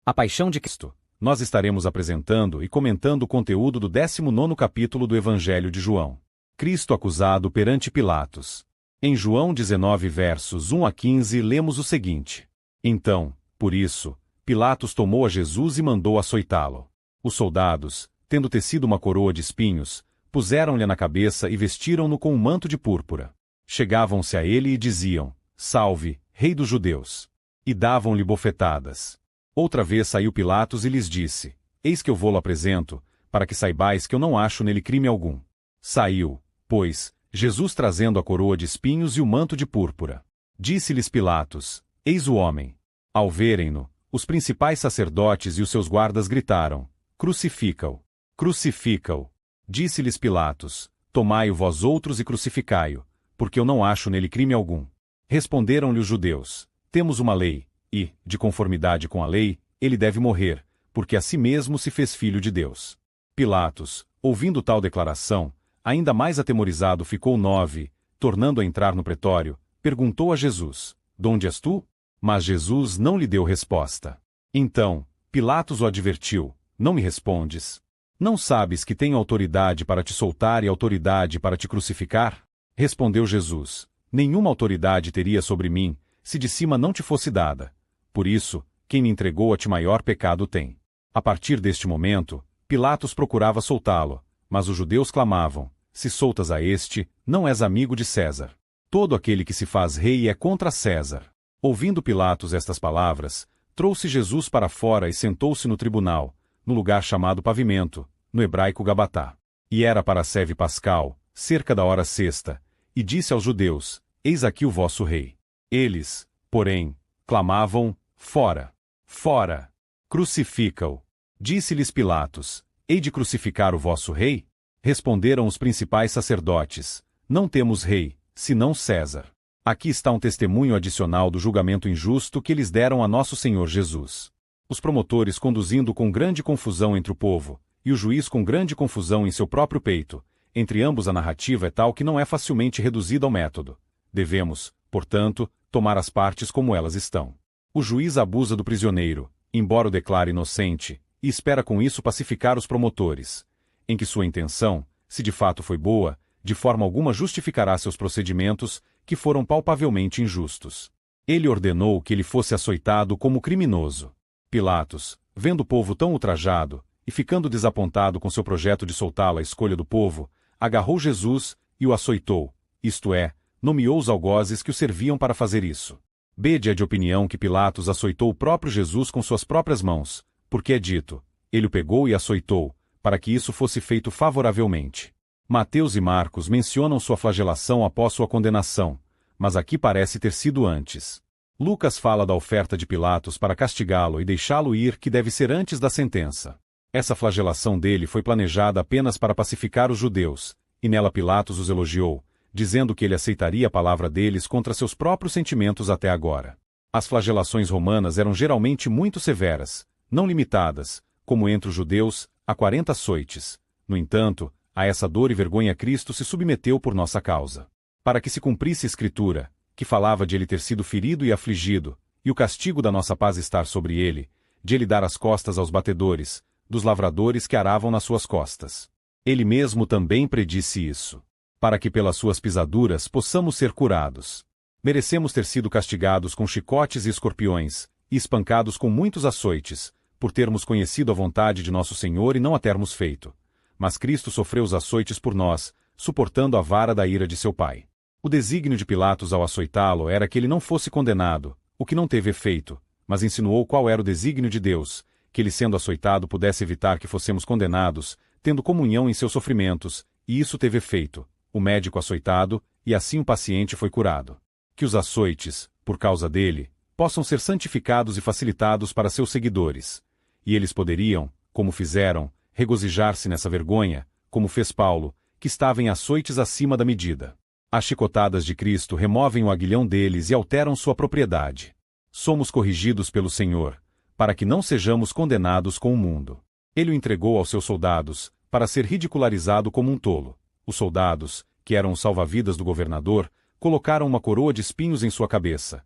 A Paixão de Cristo. Nós estaremos apresentando e comentando o conteúdo do 19º capítulo do Evangelho de João. Cristo acusado perante Pilatos. Em João 19 versos 1 a 15 lemos o seguinte. Então, por isso, Pilatos tomou a Jesus e mandou açoitá-lo. Os soldados, tendo tecido uma coroa de espinhos, puseram-lhe na cabeça e vestiram-no com um manto de púrpura. Chegavam-se a ele e diziam, Salve, Rei dos Judeus! E davam-lhe bofetadas. Outra vez saiu Pilatos e lhes disse, Eis que eu vou-lo apresento, para que saibais que eu não acho nele crime algum. Saiu, pois, Jesus trazendo a coroa de espinhos e o manto de púrpura. Disse-lhes Pilatos, Eis o homem. Ao verem-no, os principais sacerdotes e os seus guardas gritaram, Crucifica-o! Crucifica-o! Disse-lhes Pilatos, Tomai-o vós outros e crucificai-o, porque eu não acho nele crime algum. Responderam-lhe os judeus, Temos uma lei, e, de conformidade com a lei, ele deve morrer, porque a si mesmo se fez filho de Deus. Pilatos, ouvindo tal declaração, ainda mais atemorizado ficou 9, tornando a entrar no pretório, perguntou a Jesus, Donde és tu? Mas Jesus não lhe deu resposta. Então, Pilatos o advertiu, Não me respondes? Não sabes que tenho autoridade para te soltar e autoridade para te crucificar? Respondeu Jesus, Nenhuma autoridade teria sobre mim, se de cima não te fosse dada. Por isso, quem me entregou a ti maior pecado tem. A partir deste momento, Pilatos procurava soltá-lo, mas os judeus clamavam, Se soltas a este, não és amigo de César. Todo aquele que se faz rei é contra César. Ouvindo Pilatos estas palavras, trouxe Jesus para fora e sentou-se no tribunal, no lugar chamado Pavimento, no hebraico Gabatá. E era para a seve pascal, cerca da hora sexta, e disse aos judeus, Eis aqui o vosso rei. Eles, porém, clamavam, Fora! Fora! Crucifica-o! Disse-lhes Pilatos, Hei de crucificar o vosso rei? Responderam os principais sacerdotes, Não temos rei, senão César. Aqui está um testemunho adicional do julgamento injusto que eles deram a nosso Senhor Jesus. Os promotores conduzindo com grande confusão entre o povo, e o juiz com grande confusão em seu próprio peito. Entre ambos a narrativa é tal que não é facilmente reduzida ao método. Devemos, portanto, tomar as partes como elas estão. O juiz abusa do prisioneiro, embora o declare inocente, e espera com isso pacificar os promotores, em que sua intenção, se de fato foi boa, de forma alguma justificará seus procedimentos, que foram palpavelmente injustos. Ele ordenou que ele fosse açoitado como criminoso. Pilatos, vendo o povo tão ultrajado, e ficando desapontado com seu projeto de soltá-lo à escolha do povo, agarrou Jesus e o açoitou, isto é, nomeou os algozes que o serviam para fazer isso. Bede é de opinião que Pilatos açoitou o próprio Jesus com suas próprias mãos, porque é dito, ele o pegou e açoitou, para que isso fosse feito favoravelmente. Mateus e Marcos mencionam sua flagelação após sua condenação, mas aqui parece ter sido antes. Lucas fala da oferta de Pilatos para castigá-lo e deixá-lo ir que deve ser antes da sentença. Essa flagelação dele foi planejada apenas para pacificar os judeus, e nela Pilatos os elogiou, dizendo que ele aceitaria a palavra deles contra seus próprios sentimentos até agora. As flagelações romanas eram geralmente muito severas, não limitadas, como entre os judeus, a 40 açoites. No entanto, a essa dor e vergonha Cristo se submeteu por nossa causa. Para que se cumprisse a Escritura, que falava de ele ter sido ferido e afligido, e o castigo da nossa paz estar sobre ele, de ele dar as costas aos batedores, dos lavradores que aravam nas suas costas. Ele mesmo também predisse isso. Para que pelas suas pisaduras possamos ser curados. Merecemos ter sido castigados com chicotes e escorpiões, e espancados com muitos açoites, por termos conhecido a vontade de nosso Senhor e não a termos feito. Mas Cristo sofreu os açoites por nós, suportando a vara da ira de seu Pai. O desígnio de Pilatos ao açoitá-lo era que ele não fosse condenado, o que não teve efeito, mas insinuou qual era o desígnio de Deus, que ele sendo açoitado pudesse evitar que fossemos condenados, tendo comunhão em seus sofrimentos, e isso teve efeito. O médico açoitado, e assim o paciente foi curado. Que os açoites, por causa dele, possam ser santificados e facilitados para seus seguidores. E eles poderiam, como fizeram, regozijar-se nessa vergonha, como fez Paulo, que estava em açoites acima da medida. As chicotadas de Cristo removem o aguilhão deles e alteram sua propriedade. Somos corrigidos pelo Senhor, para que não sejamos condenados com o mundo. Ele o entregou aos seus soldados, para ser ridicularizado como um tolo. Os soldados, que eram os salva-vidas do governador, colocaram uma coroa de espinhos em sua cabeça.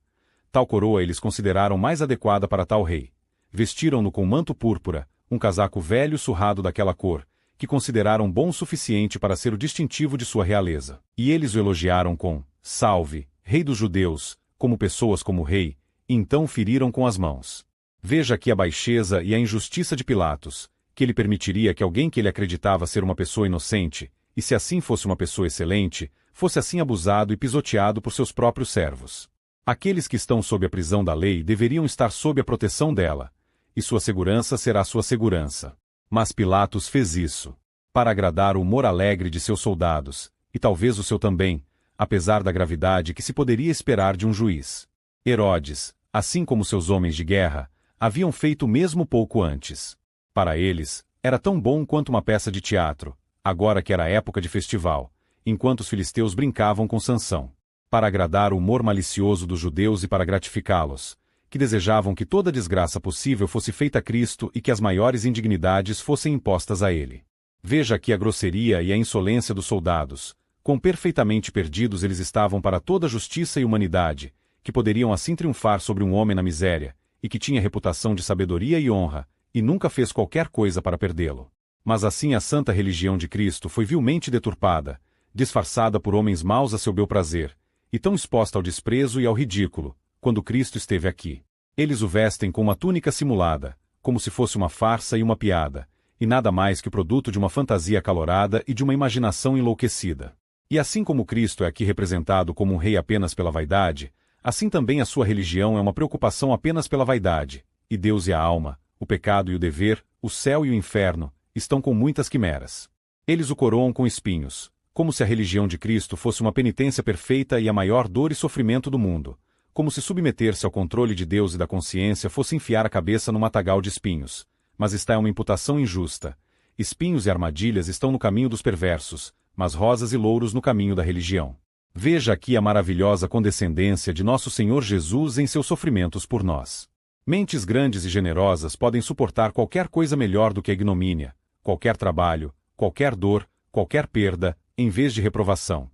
Tal coroa eles consideraram mais adequada para tal rei. vestiram-no com manto púrpura, um casaco velho surrado daquela cor, que consideraram bom o suficiente para ser o distintivo de sua realeza. E eles o elogiaram com: Salve, Rei dos Judeus, como pessoas como rei, e então feriram com as mãos. Veja aqui a baixeza e a injustiça de Pilatos, que ele permitiria que alguém que ele acreditava ser uma pessoa inocente, e se assim fosse uma pessoa excelente, fosse assim abusado e pisoteado por seus próprios servos. Aqueles que estão sob a prisão da lei deveriam estar sob a proteção dela, e sua segurança será sua segurança. Mas Pilatos fez isso para agradar o humor alegre de seus soldados, e talvez o seu também, apesar da gravidade que se poderia esperar de um juiz. Herodes, assim como seus homens de guerra, haviam feito o mesmo pouco antes. Para eles, era tão bom quanto uma peça de teatro, agora que era época de festival, enquanto os filisteus brincavam com Sansão. Para agradar o humor malicioso dos judeus e para gratificá-los, que desejavam que toda desgraça possível fosse feita a Cristo e que as maiores indignidades fossem impostas a ele. Veja aqui a grosseria e a insolência dos soldados, quão perfeitamente perdidos eles estavam para toda a justiça e humanidade, que poderiam assim triunfar sobre um homem na miséria, e que tinha reputação de sabedoria e honra, e nunca fez qualquer coisa para perdê-lo. Mas assim a santa religião de Cristo foi vilmente deturpada, disfarçada por homens maus a seu bel prazer, e tão exposta ao desprezo e ao ridículo, quando Cristo esteve aqui. Eles o vestem com uma túnica simulada, como se fosse uma farsa e uma piada, e nada mais que o produto de uma fantasia acalorada e de uma imaginação enlouquecida. E assim como Cristo é aqui representado como um rei apenas pela vaidade, assim também a sua religião é uma preocupação apenas pela vaidade, e Deus e a alma, o pecado e o dever, o céu e o inferno, estão com muitas quimeras. Eles o coroam com espinhos, como se a religião de Cristo fosse uma penitência perfeita e a maior dor e sofrimento do mundo, como se submeter-se ao controle de Deus e da consciência fosse enfiar a cabeça num matagal de espinhos. Mas está uma imputação injusta. Espinhos e armadilhas estão no caminho dos perversos, mas rosas e louros no caminho da religião. Veja aqui a maravilhosa condescendência de nosso Senhor Jesus em seus sofrimentos por nós. Mentes grandes e generosas podem suportar qualquer coisa melhor do que a ignomínia, qualquer trabalho, qualquer dor, qualquer perda, em vez de reprovação.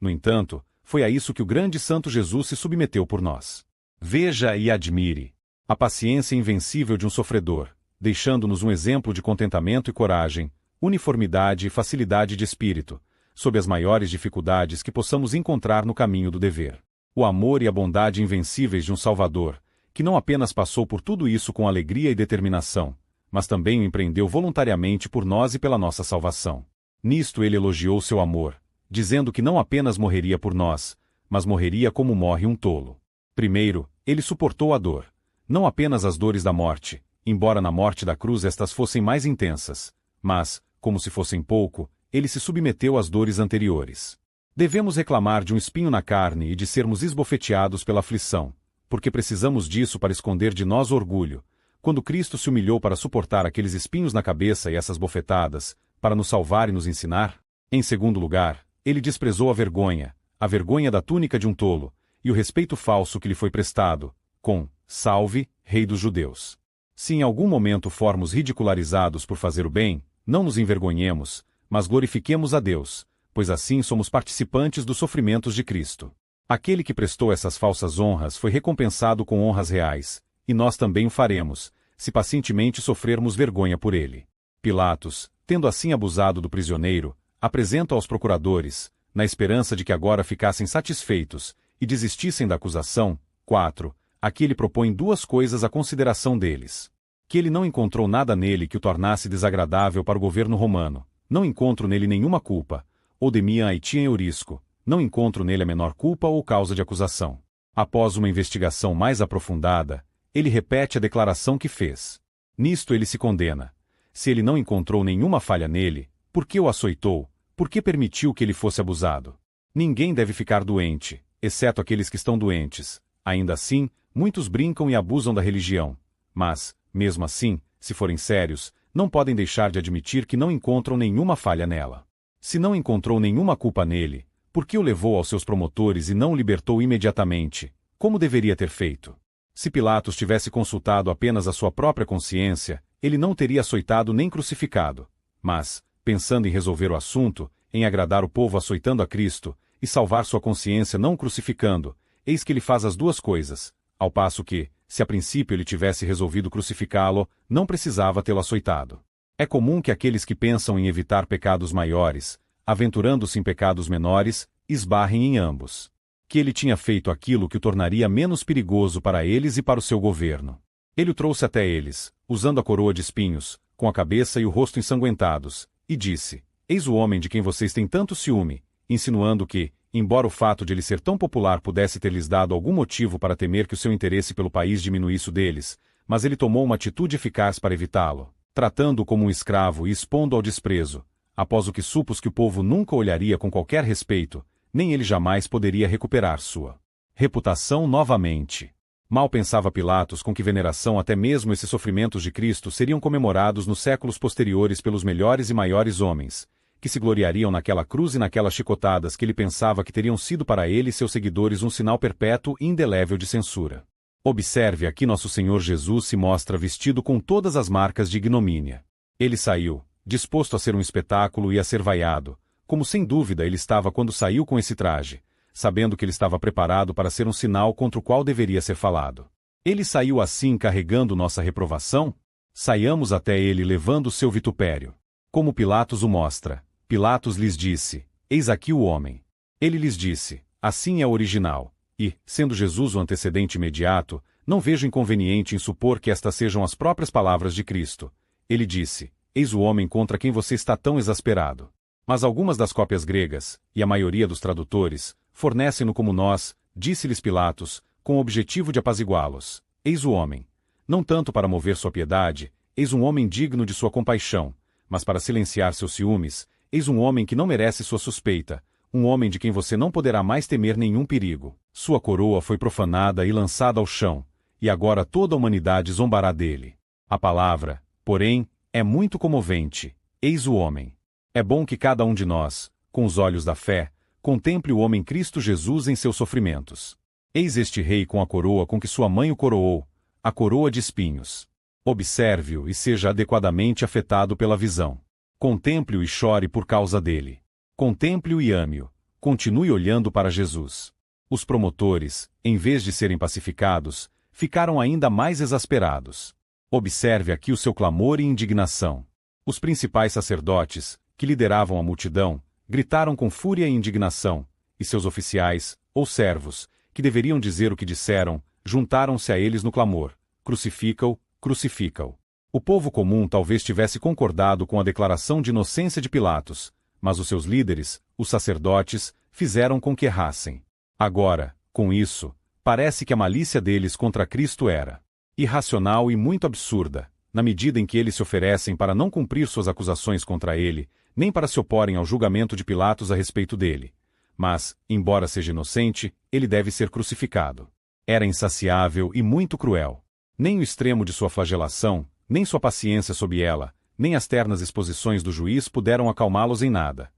No entanto, foi a isso que o grande santo Jesus se submeteu por nós. Veja e admire a paciência invencível de um sofredor, deixando-nos um exemplo de contentamento e coragem, uniformidade e facilidade de espírito, sob as maiores dificuldades que possamos encontrar no caminho do dever. O amor e a bondade invencíveis de um Salvador, que não apenas passou por tudo isso com alegria e determinação, mas também o empreendeu voluntariamente por nós e pela nossa salvação. Nisto ele elogiou seu amor, dizendo que não apenas morreria por nós, mas morreria como morre um tolo. Primeiro, ele suportou a dor. Não apenas as dores da morte, embora na morte da cruz estas fossem mais intensas, mas, como se fossem pouco, ele se submeteu às dores anteriores. Devemos reclamar de um espinho na carne e de sermos esbofeteados pela aflição, porque precisamos disso para esconder de nós o orgulho, quando Cristo se humilhou para suportar aqueles espinhos na cabeça e essas bofetadas, para nos salvar e nos ensinar. Em segundo lugar, ele desprezou a vergonha da túnica de um tolo, e o respeito falso que lhe foi prestado, com: Salve, Rei dos Judeus. Se em algum momento formos ridicularizados por fazer o bem, não nos envergonhemos, mas glorifiquemos a Deus, pois assim somos participantes dos sofrimentos de Cristo. Aquele que prestou essas falsas honras foi recompensado com honras reais, e nós também o faremos, se pacientemente sofrermos vergonha por ele. Pilatos, tendo assim abusado do prisioneiro, apresenta aos procuradores, na esperança de que agora ficassem satisfeitos e desistissem da acusação. 4. Aqui ele propõe duas coisas à consideração deles. Que ele não encontrou nada nele que o tornasse desagradável para o governo romano, não encontro nele nenhuma culpa, ou demiam Aetiam Eurisco, não encontro nele a menor culpa ou causa de acusação. Após uma investigação mais aprofundada, ele repete a declaração que fez. Nisto ele se condena. Se ele não encontrou nenhuma falha nele, por que o açoitou? Por que permitiu que ele fosse abusado? Ninguém deve ficar doente, exceto aqueles que estão doentes. Ainda assim, muitos brincam e abusam da religião. Mas, mesmo assim, se forem sérios, não podem deixar de admitir que não encontram nenhuma falha nela. Se não encontrou nenhuma culpa nele, por que o levou aos seus promotores e não o libertou imediatamente, como deveria ter feito? Se Pilatos tivesse consultado apenas a sua própria consciência, ele não teria açoitado nem crucificado. Mas, pensando em resolver o assunto, em agradar o povo açoitando a Cristo, e salvar sua consciência não crucificando, eis que ele faz as duas coisas, ao passo que, Se a princípio ele tivesse resolvido crucificá-lo, não precisava tê-lo açoitado. É comum que aqueles que pensam em evitar pecados maiores, aventurando-se em pecados menores, esbarrem em ambos. Que ele tinha feito aquilo que o tornaria menos perigoso para eles e para o seu governo. Ele o trouxe até eles, usando a coroa de espinhos, com a cabeça e o rosto ensanguentados, e disse: Eis o homem de quem vocês têm tanto ciúme, insinuando que, embora o fato de ele ser tão popular pudesse ter-lhes dado algum motivo para temer que o seu interesse pelo país diminuísse o deles, mas ele tomou uma atitude eficaz para evitá-lo, tratando-o como um escravo e expondo ao desprezo, após o que supôs que o povo nunca olharia com qualquer respeito, nem ele jamais poderia recuperar sua reputação novamente. Mal pensava Pilatos com que veneração até mesmo esses sofrimentos de Cristo seriam comemorados nos séculos posteriores pelos melhores e maiores homens, que se gloriariam naquela cruz e naquelas chicotadas que ele pensava que teriam sido para ele e seus seguidores um sinal perpétuo e indelével de censura. Observe aqui nosso Senhor Jesus se mostra vestido com todas as marcas de ignomínia. Ele saiu, disposto a ser um espetáculo e a ser vaiado, como sem dúvida ele estava quando saiu com esse traje, sabendo que ele estava preparado para ser um sinal contra o qual deveria ser falado. Ele saiu assim carregando nossa reprovação? Saiamos até ele levando seu vitupério. Como Pilatos o mostra, Pilatos lhes disse: Eis aqui o homem. Ele lhes disse: Assim é o original, e, sendo Jesus o antecedente imediato, não vejo inconveniente em supor que estas sejam as próprias palavras de Cristo. Ele disse: Eis o homem contra quem você está tão exasperado. Mas algumas das cópias gregas, e a maioria dos tradutores, fornecem-no como nós, disse-lhes Pilatos, com o objetivo de apaziguá-los. Eis o homem. Não tanto para mover sua piedade, eis um homem digno de sua compaixão, mas para silenciar seus ciúmes, eis um homem que não merece sua suspeita, um homem de quem você não poderá mais temer nenhum perigo. Sua coroa foi profanada e lançada ao chão, e agora toda a humanidade zombará dele. A palavra, porém, é muito comovente. Eis o homem. É bom que cada um de nós, com os olhos da fé, contemple o homem Cristo Jesus em seus sofrimentos. Eis este rei com a coroa com que sua mãe o coroou, a coroa de espinhos. Observe-o e seja adequadamente afetado pela visão. Contemple-o e chore por causa dele. Contemple-o e ame-o. Continue olhando para Jesus. Os promotores, em vez de serem pacificados, ficaram ainda mais exasperados. Observe aqui o seu clamor e indignação. Os principais sacerdotes, que lideravam a multidão, gritaram com fúria e indignação, e seus oficiais, ou servos, que deveriam dizer o que disseram, juntaram-se a eles no clamor: Crucifica-o, crucifica-o. O povo comum talvez tivesse concordado com a declaração de inocência de Pilatos, mas os seus líderes, os sacerdotes, fizeram com que errassem. Agora, com isso, parece que a malícia deles contra Cristo era irracional e muito absurda, na medida em que eles se oferecem para não cumprir suas acusações contra ele, nem para se oporem ao julgamento de Pilatos a respeito dele. Mas, embora seja inocente, ele deve ser crucificado. Era insaciável e muito cruel. Nem o extremo de sua flagelação, nem sua paciência sob ela, nem as ternas exposições do juiz puderam acalmá-los em nada.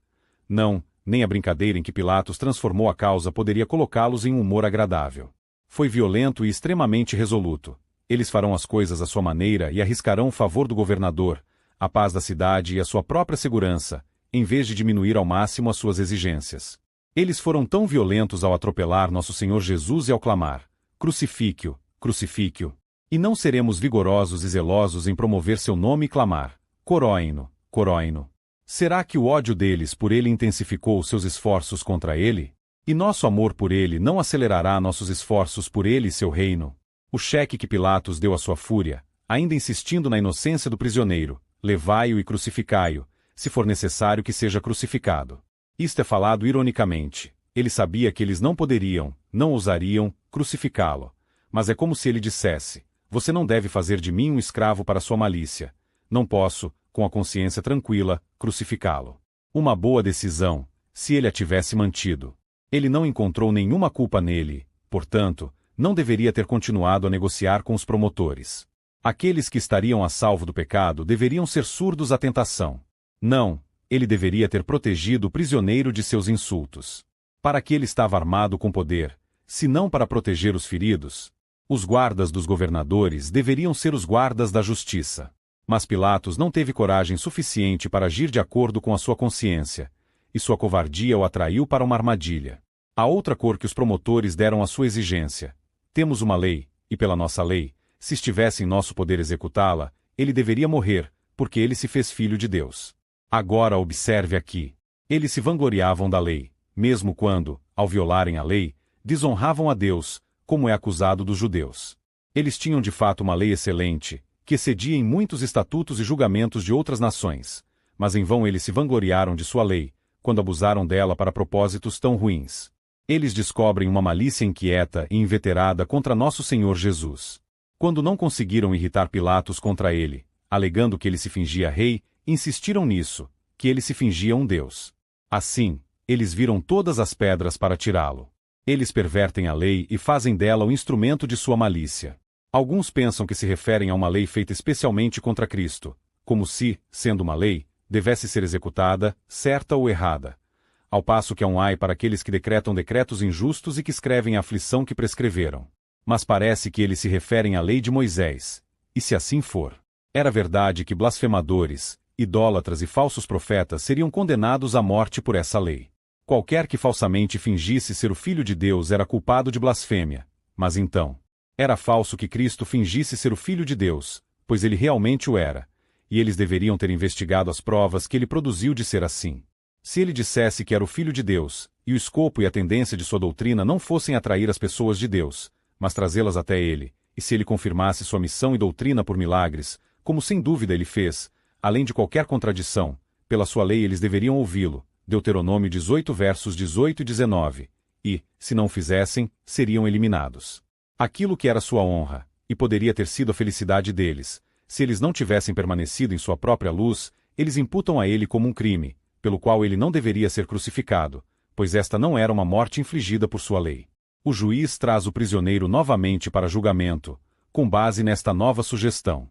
Não, nem a brincadeira em que Pilatos transformou a causa poderia colocá-los em um humor agradável. Foi violento e extremamente resoluto. Eles farão as coisas à sua maneira e arriscarão o favor do governador, a paz da cidade e a sua própria segurança, em vez de diminuir ao máximo as suas exigências. Eles foram tão violentos ao atropelar nosso Senhor Jesus e ao clamar: Crucifique-o, crucifique-o. E não seremos vigorosos e zelosos em promover seu nome e clamar: Coroem-no, coroem-no. Será que o ódio deles por ele intensificou seus esforços contra ele? E nosso amor por ele não acelerará nossos esforços por ele e seu reino? O cheque que Pilatos deu à sua fúria, ainda insistindo na inocência do prisioneiro: levai-o e crucificai-o, se for necessário que seja crucificado. Isto é falado ironicamente. Ele sabia que eles não poderiam, não ousariam, crucificá-lo. Mas é como se ele dissesse: você não deve fazer de mim um escravo para sua malícia. Não posso, com a consciência tranquila, crucificá-lo. Uma boa decisão, se ele a tivesse mantido. Ele não encontrou nenhuma culpa nele, portanto, não deveria ter continuado a negociar com os promotores. Aqueles que estariam a salvo do pecado deveriam ser surdos à tentação. Não, ele deveria ter protegido o prisioneiro de seus insultos. Para que ele estava armado com poder, se não para proteger os feridos? Os guardas dos governadores deveriam ser os guardas da justiça. Mas Pilatos não teve coragem suficiente para agir de acordo com a sua consciência, e sua covardia o atraiu para uma armadilha. A outra cor que os promotores deram à sua exigência: temos uma lei, e pela nossa lei, se estivesse em nosso poder executá-la, ele deveria morrer, porque ele se fez filho de Deus. Agora observe aqui. Eles se vangloriavam da lei, mesmo quando, ao violarem a lei, desonravam a Deus, como é acusado dos judeus. Eles tinham de fato uma lei excelente, que excedia em muitos estatutos e julgamentos de outras nações, mas em vão eles se vangloriaram de sua lei, quando abusaram dela para propósitos tão ruins. Eles descobrem uma malícia inquieta e inveterada contra nosso Senhor Jesus. Quando não conseguiram irritar Pilatos contra ele, alegando que ele se fingia rei, insistiram nisso, que ele se fingia um Deus. Assim, eles viram todas as pedras para tirá-lo. Eles pervertem a lei e fazem dela o instrumento de sua malícia. Alguns pensam que se referem a uma lei feita especialmente contra Cristo, como se, sendo uma lei, devesse ser executada, certa ou errada. Ao passo que há um ai para aqueles que decretam decretos injustos e que escrevem a aflição que prescreveram. Mas parece que eles se referem à lei de Moisés. E se assim for, era verdade que blasfemadores, idólatras e falsos profetas seriam condenados à morte por essa lei. Qualquer que falsamente fingisse ser o Filho de Deus era culpado de blasfêmia. Mas então, era falso que Cristo fingisse ser o Filho de Deus, pois ele realmente o era, e eles deveriam ter investigado as provas que ele produziu de ser assim. Se ele dissesse que era o Filho de Deus, e o escopo e a tendência de sua doutrina não fossem atrair as pessoas de Deus, mas trazê-las até ele, e se ele confirmasse sua missão e doutrina por milagres, como sem dúvida ele fez, além de qualquer contradição, pela sua lei eles deveriam ouvi-lo, Deuteronômio 18 versos 18 e 19, e, se não fizessem, seriam eliminados. Aquilo que era sua honra, e poderia ter sido a felicidade deles, se eles não tivessem permanecido em sua própria luz, eles imputam a ele como um crime, pelo qual ele não deveria ser crucificado, pois esta não era uma morte infligida por sua lei. O juiz traz o prisioneiro novamente para julgamento, com base nesta nova sugestão.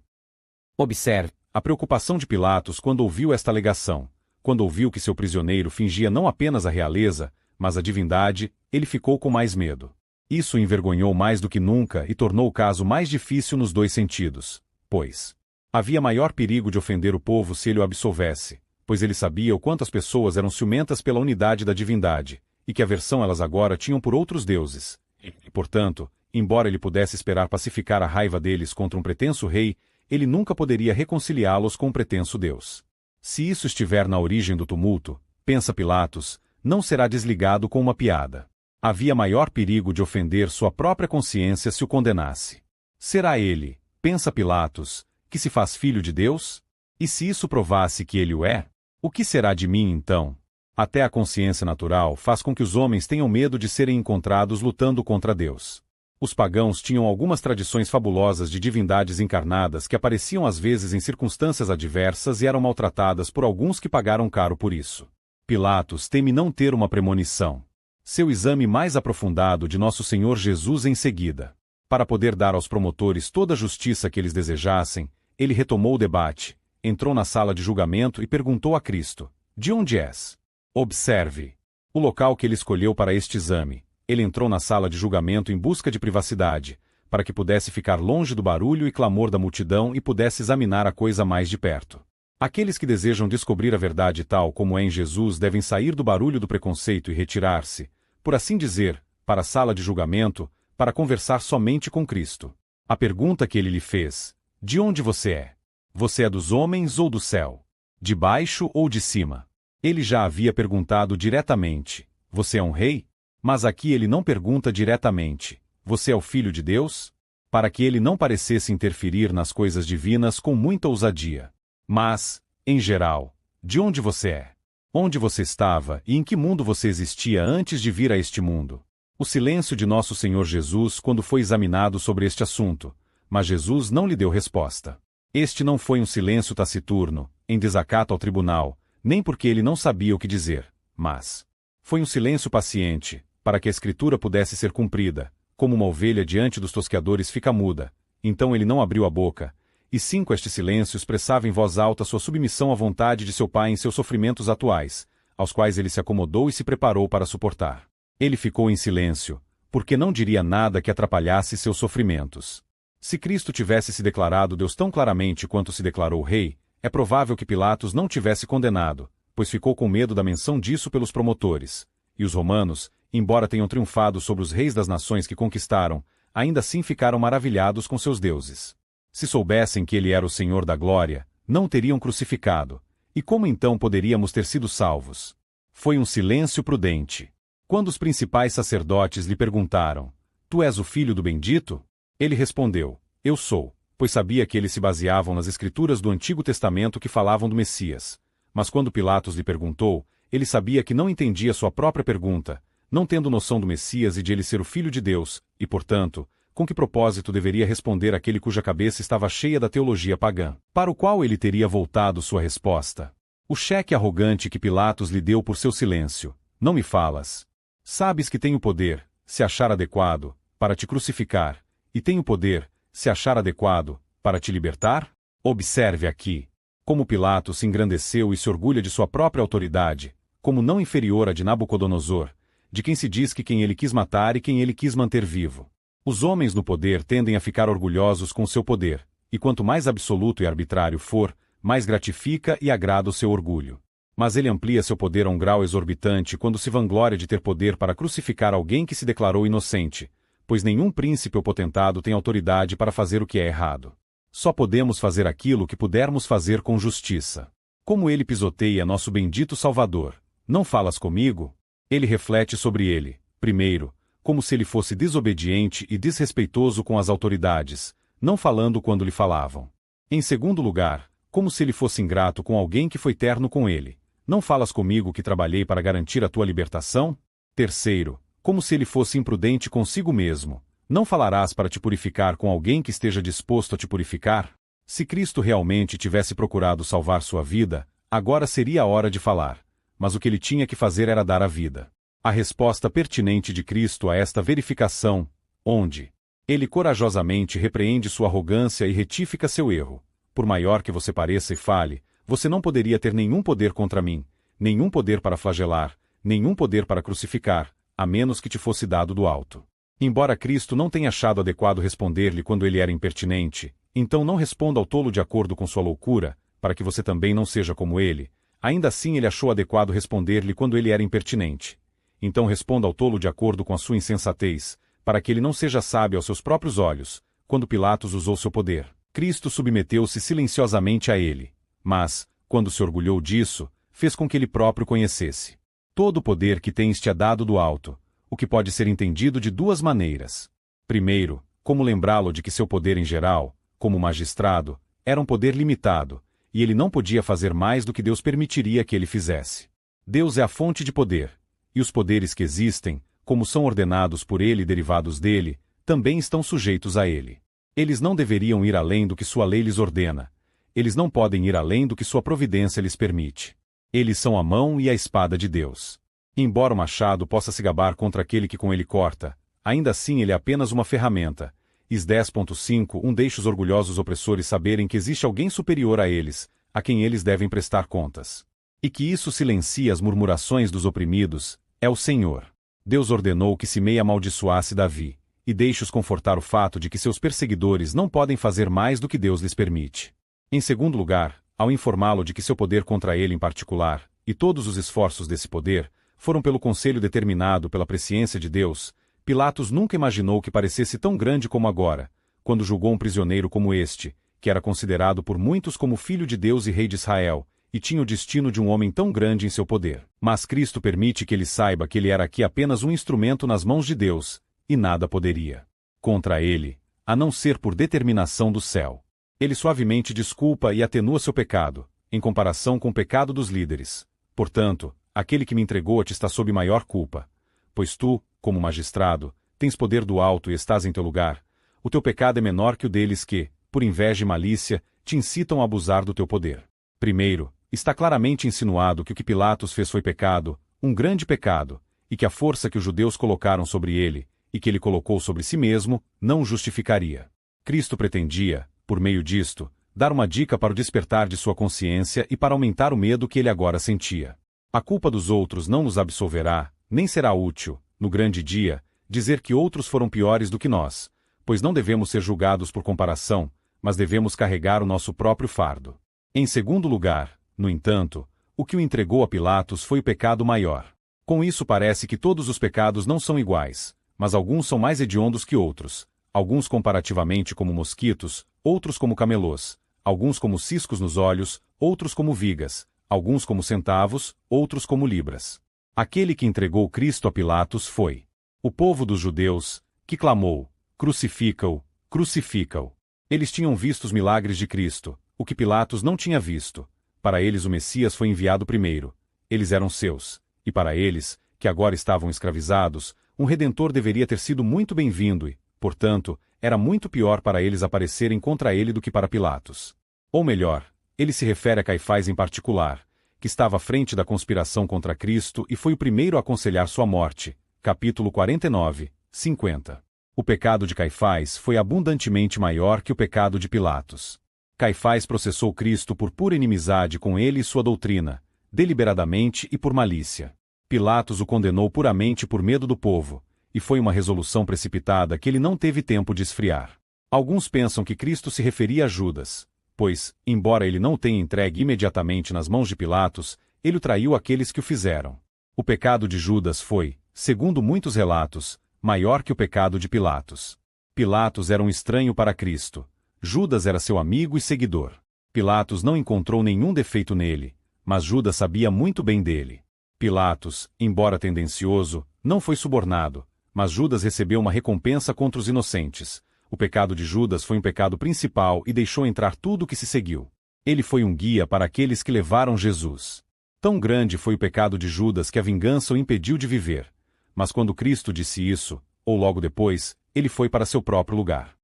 Observe a preocupação de Pilatos quando ouviu esta alegação. Quando ouviu que seu prisioneiro fingia não apenas a realeza, mas a divindade, ele ficou com mais medo. Isso o envergonhou mais do que nunca e tornou o caso mais difícil nos dois sentidos, pois havia maior perigo de ofender o povo se ele o absolvesse, pois ele sabia o quanto as pessoas eram ciumentas pela unidade da divindade, e que aversão elas agora tinham por outros deuses. E, portanto, embora ele pudesse esperar pacificar a raiva deles contra um pretenso rei, ele nunca poderia reconciliá-los com um pretenso Deus. Se isso estiver na origem do tumulto, pensa Pilatos, não será desligado com uma piada. Havia maior perigo de ofender sua própria consciência se o condenasse. Será ele, pensa Pilatos, que se faz filho de Deus? E se isso provasse que ele o é? O que será de mim então? Até a consciência natural faz com que os homens tenham medo de serem encontrados lutando contra Deus. Os pagãos tinham algumas tradições fabulosas de divindades encarnadas que apareciam às vezes em circunstâncias adversas e eram maltratadas por alguns que pagaram caro por isso. Pilatos teme não ter uma premonição. Seu exame mais aprofundado de nosso Senhor Jesus em seguida. Para poder dar aos promotores toda a justiça que eles desejassem, ele retomou o debate, entrou na sala de julgamento e perguntou a Cristo: de onde és? Observe o local que ele escolheu para este exame. Ele entrou na sala de julgamento em busca de privacidade, para que pudesse ficar longe do barulho e clamor da multidão e pudesse examinar a coisa mais de perto. Aqueles que desejam descobrir a verdade tal como é em Jesus devem sair do barulho do preconceito e retirar-se, por assim dizer, para a sala de julgamento, para conversar somente com Cristo. A pergunta que ele lhe fez: de onde você é? Você é dos homens ou do céu? De baixo ou de cima? Ele já havia perguntado diretamente: você é um rei? Mas aqui ele não pergunta diretamente: você é o Filho de Deus? Para que ele não parecesse interferir nas coisas divinas com muita ousadia. Mas, em geral, de onde você é? Onde você estava e em que mundo você existia antes de vir a este mundo? O silêncio de nosso Senhor Jesus quando foi examinado sobre este assunto, mas Jesus não lhe deu resposta. Este não foi um silêncio taciturno, em desacato ao tribunal, nem porque ele não sabia o que dizer, mas foi um silêncio paciente, para que a Escritura pudesse ser cumprida, como uma ovelha diante dos tosqueadores fica muda. Então ele não abriu a boca, e sim com este silêncio expressava em voz alta sua submissão à vontade de seu Pai em seus sofrimentos atuais, aos quais ele se acomodou e se preparou para suportar. Ele ficou em silêncio, porque não diria nada que atrapalhasse seus sofrimentos. Se Cristo tivesse se declarado Deus tão claramente quanto se declarou rei, é provável que Pilatos não tivesse condenado, pois ficou com medo da menção disso pelos promotores. E os romanos, embora tenham triunfado sobre os reis das nações que conquistaram, ainda assim ficaram maravilhados com seus deuses. Se soubessem que ele era o Senhor da glória, não o teriam crucificado. E como então poderíamos ter sido salvos? Foi um silêncio prudente. Quando os principais sacerdotes lhe perguntaram: Tu és o filho do bendito? Ele respondeu: Eu sou, pois sabia que eles se baseavam nas escrituras do Antigo Testamento que falavam do Messias. Mas quando Pilatos lhe perguntou, ele sabia que não entendia sua própria pergunta, não tendo noção do Messias e de ele ser o Filho de Deus, e, portanto, com que propósito deveria responder aquele cuja cabeça estava cheia da teologia pagã, para o qual ele teria voltado sua resposta? O cheque arrogante que Pilatos lhe deu por seu silêncio: Não me falas. Sabes que tenho poder, se achar adequado, para te crucificar, e tenho poder, se achar adequado, para te libertar? Observe aqui como Pilatos se engrandeceu e se orgulha de sua própria autoridade, como não inferior à de Nabucodonosor, de quem se diz que quem ele quis matar e quem ele quis manter vivo. Os homens no poder tendem a ficar orgulhosos com seu poder, e quanto mais absoluto e arbitrário for, mais gratifica e agrada o seu orgulho. Mas ele amplia seu poder a um grau exorbitante quando se vangloria de ter poder para crucificar alguém que se declarou inocente, pois nenhum príncipe ou potentado tem autoridade para fazer o que é errado. Só podemos fazer aquilo que pudermos fazer com justiça. Como ele pisoteia nosso bendito Salvador: Não falas comigo? Ele reflete sobre ele, primeiro, como se ele fosse desobediente e desrespeitoso com as autoridades, não falando quando lhe falavam. Em segundo lugar, como se ele fosse ingrato com alguém que foi terno com ele: Não falas comigo que trabalhei para garantir a tua libertação? Terceiro, como se ele fosse imprudente consigo mesmo: Não falarás para te purificar com alguém que esteja disposto a te purificar? Se Cristo realmente tivesse procurado salvar sua vida, agora seria a hora de falar. Mas o que ele tinha que fazer era dar a vida. A resposta pertinente de Cristo a esta verificação, onde ele corajosamente repreende sua arrogância e retifica seu erro: Por maior que você pareça e fale, você não poderia ter nenhum poder contra mim, nenhum poder para flagelar, nenhum poder para crucificar, a menos que te fosse dado do alto. Embora Cristo não tenha achado adequado responder-lhe quando ele era impertinente, então não responda ao tolo de acordo com sua loucura, para que você também não seja como ele. Ainda assim ele achou adequado responder-lhe quando ele era impertinente. Então responda ao tolo de acordo com a sua insensatez, para que ele não seja sábio aos seus próprios olhos. Quando Pilatos usou seu poder, Cristo submeteu-se silenciosamente a ele. Mas, quando se orgulhou disso, fez com que ele próprio conhecesse. Todo o poder que tens te é dado do alto, o que pode ser entendido de duas maneiras. Primeiro, como lembrá-lo de que seu poder em geral, como magistrado, era um poder limitado, e ele não podia fazer mais do que Deus permitiria que ele fizesse. Deus é a fonte de poder, e os poderes que existem, como são ordenados por ele e derivados dele, também estão sujeitos a ele. Eles não deveriam ir além do que sua lei lhes ordena. Eles não podem ir além do que sua providência lhes permite. Eles são a mão e a espada de Deus. Embora o machado possa se gabar contra aquele que com ele corta, ainda assim ele é apenas uma ferramenta. Is 10.5 deixa os orgulhosos opressores saberem que existe alguém superior a eles, a quem eles devem prestar contas. E que isso silencia as murmurações dos oprimidos, é o Senhor. Deus ordenou que Simei amaldiçoasse Davi, e deixe-os confortar o fato de que seus perseguidores não podem fazer mais do que Deus lhes permite. Em segundo lugar, ao informá-lo de que seu poder contra ele em particular, e todos os esforços desse poder, foram pelo conselho determinado pela presciência de Deus, Pilatos nunca imaginou que parecesse tão grande como agora, quando julgou um prisioneiro como este, que era considerado por muitos como filho de Deus e rei de Israel, e tinha o destino de um homem tão grande em seu poder. Mas Cristo permite que ele saiba que ele era aqui apenas um instrumento nas mãos de Deus, e nada poderia contra ele, a não ser por determinação do céu. Ele suavemente desculpa e atenua seu pecado, em comparação com o pecado dos líderes. Portanto, aquele que me entregou te está sob maior culpa. Pois tu, como magistrado, tens poder do alto e estás em teu lugar. O teu pecado é menor que o deles que, por inveja e malícia, te incitam a abusar do teu poder. Primeiro, está claramente insinuado que o que Pilatos fez foi pecado, um grande pecado, e que a força que os judeus colocaram sobre ele, e que ele colocou sobre si mesmo, não o justificaria. Cristo pretendia, por meio disto, dar uma dica para o despertar de sua consciência e para aumentar o medo que ele agora sentia. A culpa dos outros não nos absolverá, nem será útil, no grande dia, dizer que outros foram piores do que nós, pois não devemos ser julgados por comparação, mas devemos carregar o nosso próprio fardo. Em segundo lugar, no entanto, o que o entregou a Pilatos foi o pecado maior. Com isso parece que todos os pecados não são iguais, mas alguns são mais hediondos que outros. alguns comparativamente como mosquitos, outros como camelôs, alguns como ciscos nos olhos, outros como vigas, alguns como centavos, outros como libras. Aquele que entregou Cristo a Pilatos foi o povo dos judeus, que clamou: crucifica-o, crucifica-o. Eles tinham visto os milagres de Cristo, o que Pilatos não tinha visto. Para eles o Messias foi enviado primeiro. Eles eram seus, e para eles, que agora estavam escravizados, um Redentor deveria ter sido muito bem-vindo e, portanto, era muito pior para eles aparecerem contra ele do que para Pilatos. Ou melhor, ele se refere a Caifás em particular, que estava à frente da conspiração contra Cristo e foi o primeiro a aconselhar sua morte. Capítulo 49, 50. O pecado de Caifás foi abundantemente maior que o pecado de Pilatos. Caifás processou Cristo por pura inimizade com ele e sua doutrina, deliberadamente e por malícia. Pilatos o condenou puramente por medo do povo, e foi uma resolução precipitada que ele não teve tempo de esfriar. Alguns pensam que Cristo se referia a Judas, pois, embora ele não o tenha entregue imediatamente nas mãos de Pilatos, ele o traiu àqueles que o fizeram. O pecado de Judas foi, segundo muitos relatos, maior que o pecado de Pilatos. Pilatos era um estranho para Cristo. Judas era seu amigo e seguidor. Pilatos não encontrou nenhum defeito nele, mas Judas sabia muito bem dele. Pilatos, embora tendencioso, não foi subornado, mas Judas recebeu uma recompensa contra os inocentes. O pecado de Judas foi um pecado principal e deixou entrar tudo o que se seguiu. Ele foi um guia para aqueles que levaram Jesus. Tão grande foi o pecado de Judas que a vingança o impediu de viver. Mas quando Cristo disse isso, ou logo depois, ele foi para seu próprio lugar.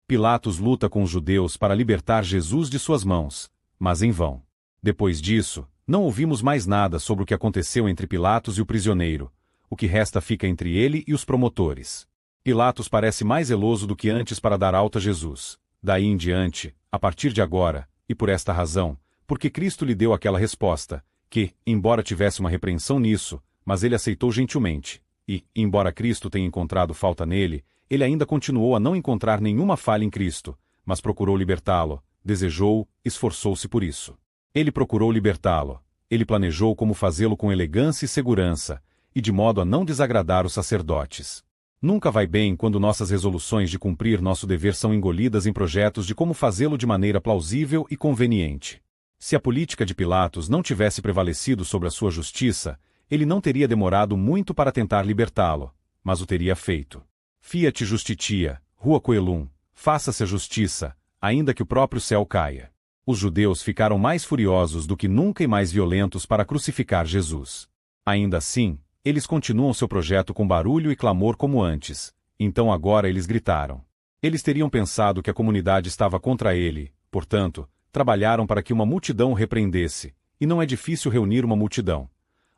Pilatos luta com os judeus para libertar Jesus de suas mãos, mas em vão. Depois disso, não ouvimos mais nada sobre o que aconteceu entre Pilatos e o prisioneiro. O que resta fica entre ele e os promotores. Pilatos parece mais zeloso do que antes para dar alta a Jesus. Daí em diante, a partir de agora, e por esta razão, porque Cristo lhe deu aquela resposta, que, embora tivesse uma repreensão nisso, mas ele aceitou gentilmente, e, embora Cristo tenha encontrado falta nele, ele ainda continuou a não encontrar nenhuma falha em Cristo, mas procurou libertá-lo, desejou, esforçou-se por isso. Ele procurou libertá-lo, ele planejou como fazê-lo com elegância e segurança, e de modo a não desagradar os sacerdotes. Nunca vai bem quando nossas resoluções de cumprir nosso dever são engolidas em projetos de como fazê-lo de maneira plausível e conveniente. Se a política de Pilatos não tivesse prevalecido sobre a sua justiça, ele não teria demorado muito para tentar libertá-lo, mas o teria feito. Fiat justitia, rua coelum, faça-se a justiça, ainda que o próprio céu caia. Os judeus ficaram mais furiosos do que nunca e mais violentos para crucificar Jesus. Ainda assim, eles continuam seu projeto com barulho e clamor como antes, então agora eles gritaram. Eles teriam pensado que a comunidade estava contra ele, portanto, trabalharam para que uma multidão o repreendesse, e não é difícil reunir uma multidão.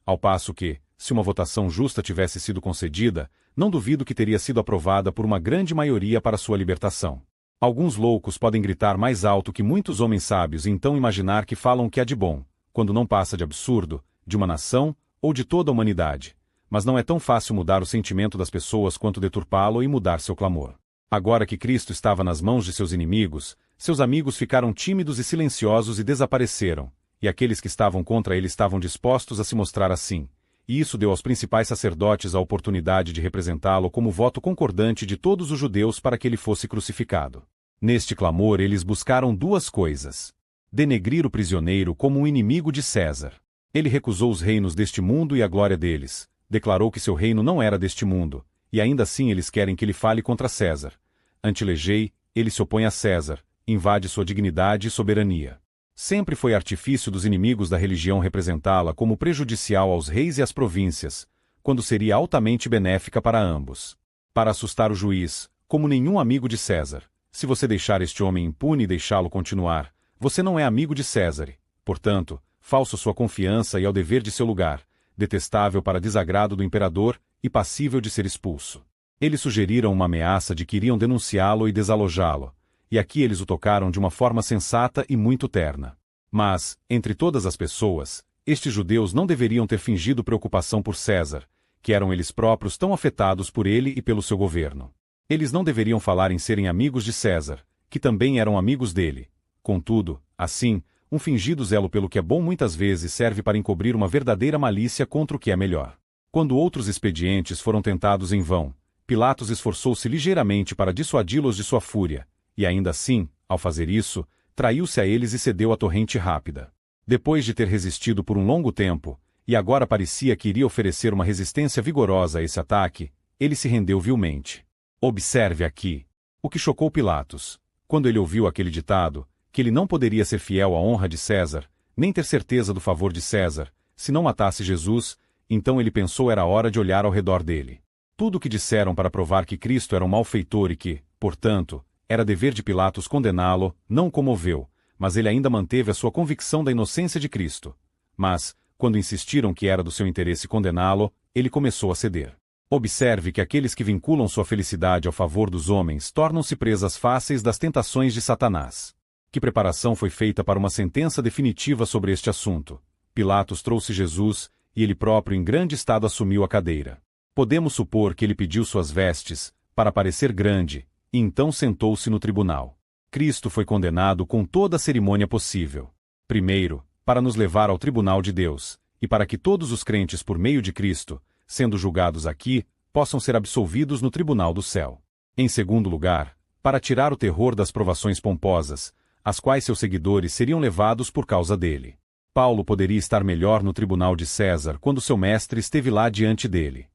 Ao passo que, se uma votação justa tivesse sido concedida, não duvido que teria sido aprovada por uma grande maioria para sua libertação. Alguns loucos podem gritar mais alto que muitos homens sábios e então imaginar que falam o que há de bom, quando não passa de absurdo, de uma nação ou de toda a humanidade. Mas não é tão fácil mudar o sentimento das pessoas quanto deturpá-lo e mudar seu clamor. Agora que Cristo estava nas mãos de seus inimigos, seus amigos ficaram tímidos e silenciosos e desapareceram, e aqueles que estavam contra ele estavam dispostos a se mostrar assim. E isso deu aos principais sacerdotes a oportunidade de representá-lo como voto concordante de todos os judeus para que ele fosse crucificado. Neste clamor eles buscaram duas coisas: denegrir o prisioneiro como um inimigo de César. Ele recusou os reinos deste mundo e a glória deles, declarou que seu reino não era deste mundo, e ainda assim eles querem que ele fale contra César. Anti-legei, ele se opõe a César, invade sua dignidade e soberania. Sempre foi artifício dos inimigos da religião representá-la como prejudicial aos reis e às províncias, quando seria altamente benéfica para ambos. Para assustar o juiz, como nenhum amigo de César, se você deixar este homem impune e deixá-lo continuar, você não é amigo de César, portanto, falso sua confiança e ao dever de seu lugar, detestável para desagrado do imperador e passível de ser expulso. Eles sugeriram uma ameaça de que iriam denunciá-lo e desalojá-lo, e aqui eles o tocaram de uma forma sensata e muito terna. Mas, entre todas as pessoas, estes judeus não deveriam ter fingido preocupação por César, que eram eles próprios tão afetados por ele e pelo seu governo. Eles não deveriam falar em serem amigos de César, que também eram amigos dele. Contudo, assim, um fingido zelo pelo que é bom muitas vezes serve para encobrir uma verdadeira malícia contra o que é melhor. Quando outros expedientes foram tentados em vão, Pilatos esforçou-se ligeiramente para dissuadi-los de sua fúria, e ainda assim, ao fazer isso, traiu-se a eles e cedeu à torrente rápida. Depois de ter resistido por um longo tempo, e agora parecia que iria oferecer uma resistência vigorosa a esse ataque, ele se rendeu vilmente. Observe aqui. O que chocou Pilatos, quando ele ouviu aquele ditado, que ele não poderia ser fiel à honra de César, nem ter certeza do favor de César, se não matasse Jesus, então ele pensou era hora de olhar ao redor dele. Tudo o que disseram para provar que Cristo era um malfeitor e que, portanto, era dever de Pilatos condená-lo, não o comoveu, mas ele ainda manteve a sua convicção da inocência de Cristo. Mas, quando insistiram que era do seu interesse condená-lo, ele começou a ceder. Observe que aqueles que vinculam sua felicidade ao favor dos homens tornam-se presas fáceis das tentações de Satanás. Que preparação foi feita para uma sentença definitiva sobre este assunto? Pilatos trouxe Jesus, e ele próprio em grande estado assumiu a cadeira. Podemos supor que ele pediu suas vestes, para parecer grande, e então sentou-se no tribunal. Cristo foi condenado com toda a cerimônia possível. Primeiro, para nos levar ao tribunal de Deus, e para que todos os crentes por meio de Cristo, sendo julgados aqui, possam ser absolvidos no tribunal do céu. Em segundo lugar, para tirar o terror das provações pomposas, às quais seus seguidores seriam levados por causa dele. Paulo poderia estar melhor no tribunal de César quando seu mestre esteve lá diante dele.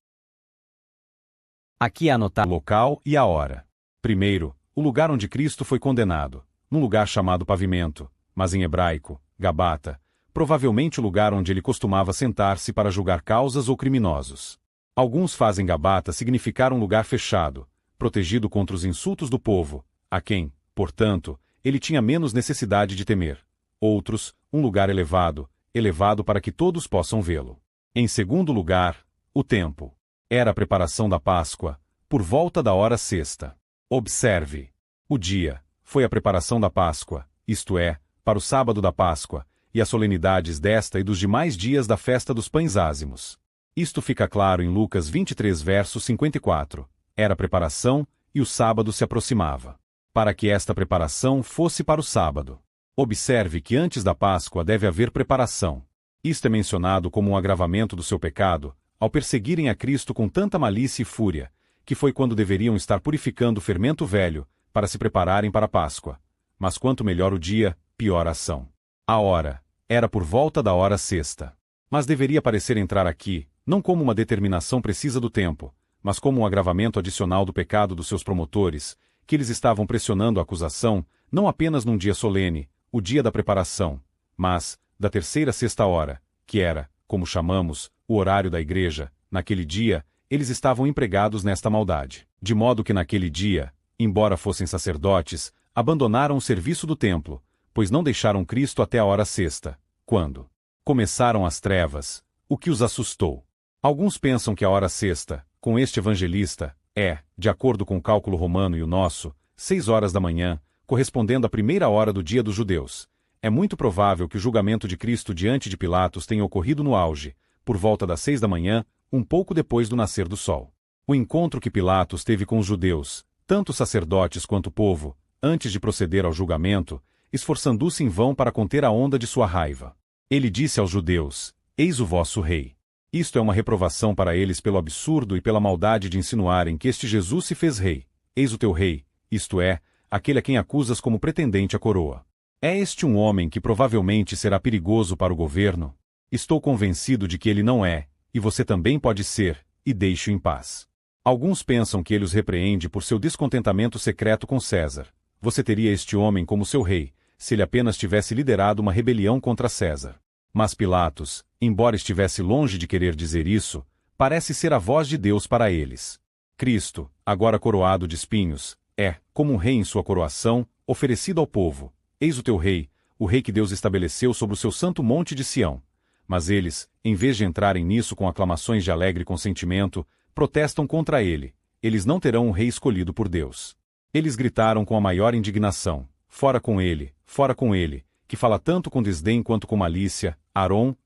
Aqui anotar O local e a hora. Primeiro, o lugar onde Cristo foi condenado, num lugar chamado Pavimento, mas em hebraico, Gabata, provavelmente o lugar onde ele costumava sentar-se para julgar causas ou criminosos. Alguns fazem Gabata significar um lugar fechado, protegido contra os insultos do povo, a quem, portanto, ele tinha menos necessidade de temer. Outros, um lugar elevado, elevado para que todos possam vê-lo. Em segundo lugar, o tempo. Era a preparação da Páscoa, por volta da hora sexta. Observe. O dia foi a preparação da Páscoa, isto é, para o sábado da Páscoa, e as solenidades desta e dos demais dias da festa dos pães ázimos. Isto fica claro em Lucas 23 verso 54. Era a preparação, e o sábado se aproximava. Para que esta preparação fosse para o sábado. Observe que antes da Páscoa deve haver preparação. Isto é mencionado como um agravamento do seu pecado, ao perseguirem a Cristo com tanta malícia e fúria, que foi quando deveriam estar purificando o fermento velho, para se prepararem para a Páscoa. Mas quanto melhor o dia, pior a ação. A hora era por volta da hora sexta. Mas deveria parecer entrar aqui, não como uma determinação precisa do tempo, mas como um agravamento adicional do pecado dos seus promotores, que eles estavam pressionando a acusação, não apenas num dia solene, o dia da preparação, mas da terceira sexta hora, que era, como chamamos, o horário da igreja. Naquele dia, eles estavam empregados nesta maldade. De modo que naquele dia, embora fossem sacerdotes, abandonaram o serviço do templo, pois não deixaram Cristo até a hora sexta, quando começaram as trevas, o que os assustou. Alguns pensam que a hora sexta, com este evangelista, é, de acordo com o cálculo romano e o nosso, 6 horas da manhã, correspondendo à primeira hora do dia dos judeus. É muito provável que o julgamento de Cristo diante de Pilatos tenha ocorrido no auge, por volta das 6 da manhã, um pouco depois do nascer do sol. O encontro que Pilatos teve com os judeus, tanto os sacerdotes quanto o povo, antes de proceder ao julgamento, esforçando-se em vão para conter a onda de sua raiva. Ele disse aos judeus: "Eis o vosso rei." Isto é uma reprovação para eles pelo absurdo e pela maldade de insinuarem que este Jesus se fez rei. Eis o teu rei, isto é, aquele a quem acusas como pretendente à coroa. É este um homem que provavelmente será perigoso para o governo? Estou convencido de que ele não é, e você também pode ser, e deixe-o em paz. Alguns pensam que ele os repreende por seu descontentamento secreto com César. Você teria este homem como seu rei, se ele apenas tivesse liderado uma rebelião contra César. Mas Pilatos, embora estivesse longe de querer dizer isso, parece ser a voz de Deus para eles. Cristo, agora coroado de espinhos, é, como um rei em sua coroação, oferecido ao povo. Eis o teu rei, o rei que Deus estabeleceu sobre o seu santo monte de Sião. Mas eles, em vez de entrarem nisso com aclamações de alegre consentimento, protestam contra ele. Eles não terão um rei escolhido por Deus. Eles gritaram com a maior indignação: fora com ele, que fala tanto com desdém quanto com malícia, Arão,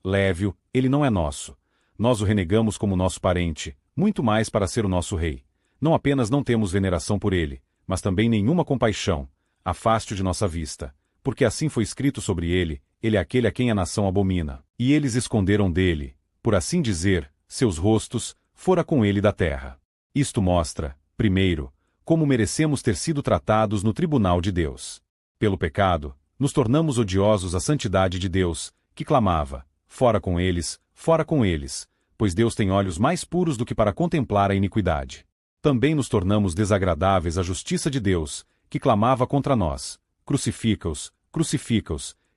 leve-o, ele não é nosso. Nós o renegamos como nosso parente, muito mais para ser o nosso rei. Não apenas não temos veneração por ele, mas também nenhuma compaixão. Afaste-o de nossa vista, porque assim foi escrito sobre ele é aquele a quem a nação abomina. E eles esconderam dele, por assim dizer, seus rostos, fora com ele da terra. Isto mostra, primeiro, como merecemos ter sido tratados no tribunal de Deus. Pelo pecado, nos tornamos odiosos à santidade de Deus, que clamava, fora com eles, pois Deus tem olhos mais puros do que para contemplar a iniquidade. Também nos tornamos desagradáveis à justiça de Deus, que clamava contra nós, crucifica-os,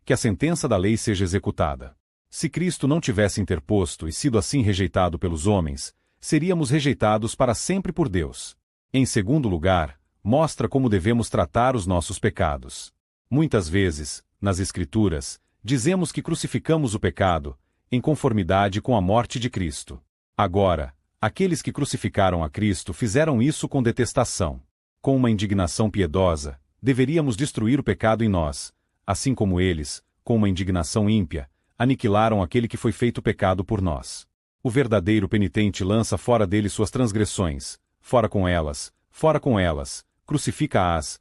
que a sentença da lei seja executada. Se Cristo não tivesse interposto e sido assim rejeitado pelos homens, seríamos rejeitados para sempre por Deus. Em segundo lugar, mostra como devemos tratar os nossos pecados. Muitas vezes, nas Escrituras, dizemos que crucificamos o pecado, em conformidade com a morte de Cristo. Agora, aqueles que crucificaram a Cristo fizeram isso com detestação. Com uma indignação piedosa, deveríamos destruir o pecado em nós, assim como eles, com uma indignação ímpia, aniquilaram aquele que foi feito pecado por nós. O verdadeiro penitente lança fora dele suas transgressões, fora com elas, crucifica-as,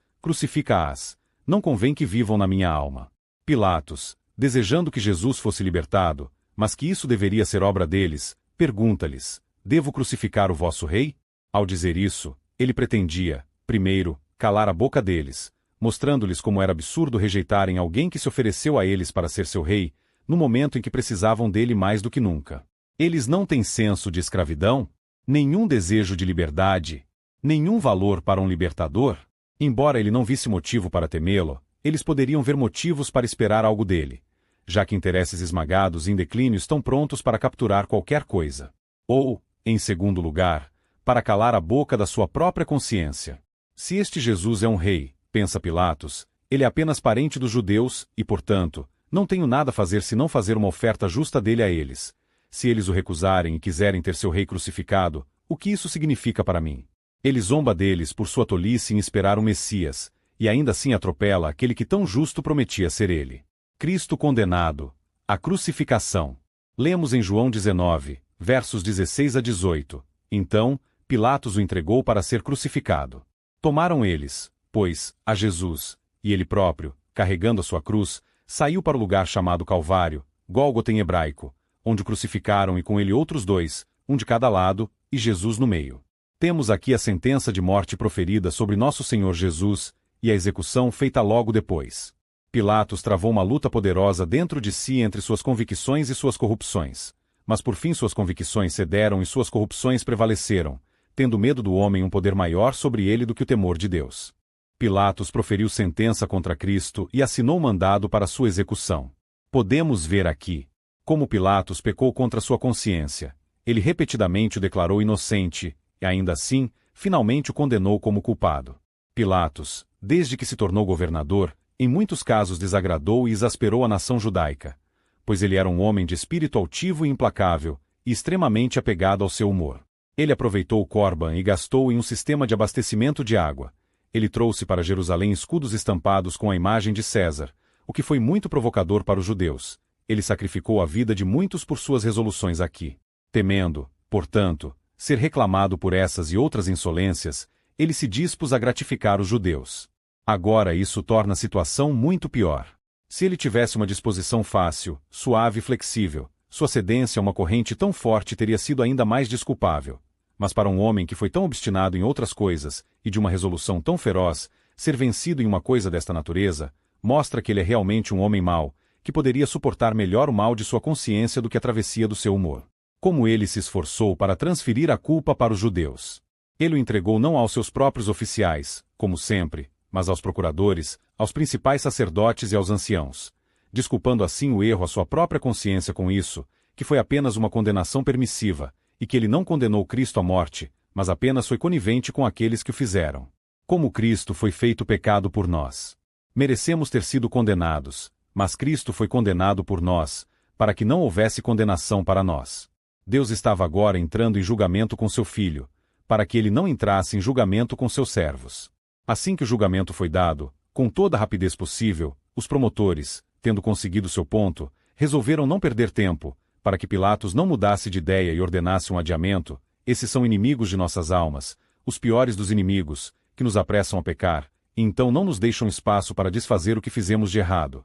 não convém que vivam na minha alma. Pilatos, desejando que Jesus fosse libertado, mas que isso deveria ser obra deles, pergunta-lhes, devo crucificar o vosso rei? Ao dizer isso, ele pretendia, primeiro, calar a boca deles, mostrando-lhes como era absurdo rejeitarem alguém que se ofereceu a eles para ser seu rei, no momento em que precisavam dele mais do que nunca. Eles não têm senso de escravidão? Nenhum desejo de liberdade? Nenhum valor para um libertador? Embora ele não visse motivo para temê-lo, eles poderiam ver motivos para esperar algo dele, já que interesses esmagados e em declínio estão prontos para capturar qualquer coisa. Ou, em segundo lugar, para calar a boca da sua própria consciência. Se este Jesus é um rei, pensa Pilatos, ele é apenas parente dos judeus e, portanto, não tenho nada a fazer senão fazer uma oferta justa dele a eles. Se eles o recusarem e quiserem ter seu rei crucificado, o que isso significa para mim? Ele zomba deles por sua tolice em esperar um Messias, e ainda assim atropela aquele que tão justo prometia ser ele. Cristo condenado. A crucificação. Lemos em João 19, versos 16 a 18. Então, Pilatos o entregou para ser crucificado. Tomaram eles, pois, a Jesus, e ele próprio, carregando a sua cruz, saiu para o lugar chamado Calvário, Gólgota em hebraico, onde o crucificaram e com ele outros dois, um de cada lado, e Jesus no meio. Temos aqui a sentença de morte proferida sobre nosso Senhor Jesus, e a execução feita logo depois. Pilatos travou uma luta poderosa dentro de si entre suas convicções e suas corrupções, mas por fim suas convicções cederam e suas corrupções prevaleceram, tendo medo do homem um poder maior sobre ele do que o temor de Deus. Pilatos proferiu sentença contra Cristo e assinou mandado para sua execução. Podemos ver aqui como Pilatos pecou contra sua consciência. Ele repetidamente o declarou inocente, e ainda assim, finalmente o condenou como culpado. Pilatos, desde que se tornou governador, em muitos casos desagradou e exasperou a nação judaica, pois ele era um homem de espírito altivo e implacável, e extremamente apegado ao seu humor. Ele aproveitou o Corban e gastou em um sistema de abastecimento de água. Ele trouxe para Jerusalém escudos estampados com a imagem de César, o que foi muito provocador para os judeus. Ele sacrificou a vida de muitos por suas resoluções aqui. Temendo, portanto, ser reclamado por essas e outras insolências, ele se dispôs a gratificar os judeus. Agora isso torna a situação muito pior. Se ele tivesse uma disposição fácil, suave e flexível, sua cedência a uma corrente tão forte teria sido ainda mais desculpável. Mas para um homem que foi tão obstinado em outras coisas, e de uma resolução tão feroz, ser vencido em uma coisa desta natureza, mostra que ele é realmente um homem mau, que poderia suportar melhor o mal de sua consciência do que a travessia do seu humor. Como ele se esforçou para transferir a culpa para os judeus. Ele o entregou não aos seus próprios oficiais, como sempre, mas aos procuradores, aos principais sacerdotes e aos anciãos, desculpando assim o erro à sua própria consciência com isso, que foi apenas uma condenação permissiva, e que ele não condenou Cristo à morte, mas apenas foi conivente com aqueles que o fizeram. Como Cristo foi feito pecado por nós. Merecemos ter sido condenados, mas Cristo foi condenado por nós, para que não houvesse condenação para nós. Deus estava agora entrando em julgamento com seu Filho, para que ele não entrasse em julgamento com seus servos. Assim que o julgamento foi dado, com toda a rapidez possível, os promotores, tendo conseguido seu ponto, resolveram não perder tempo, para que Pilatos não mudasse de ideia e ordenasse um adiamento. Esses são inimigos de nossas almas, os piores dos inimigos, que nos apressam a pecar, e então não nos deixam espaço para desfazer o que fizemos de errado.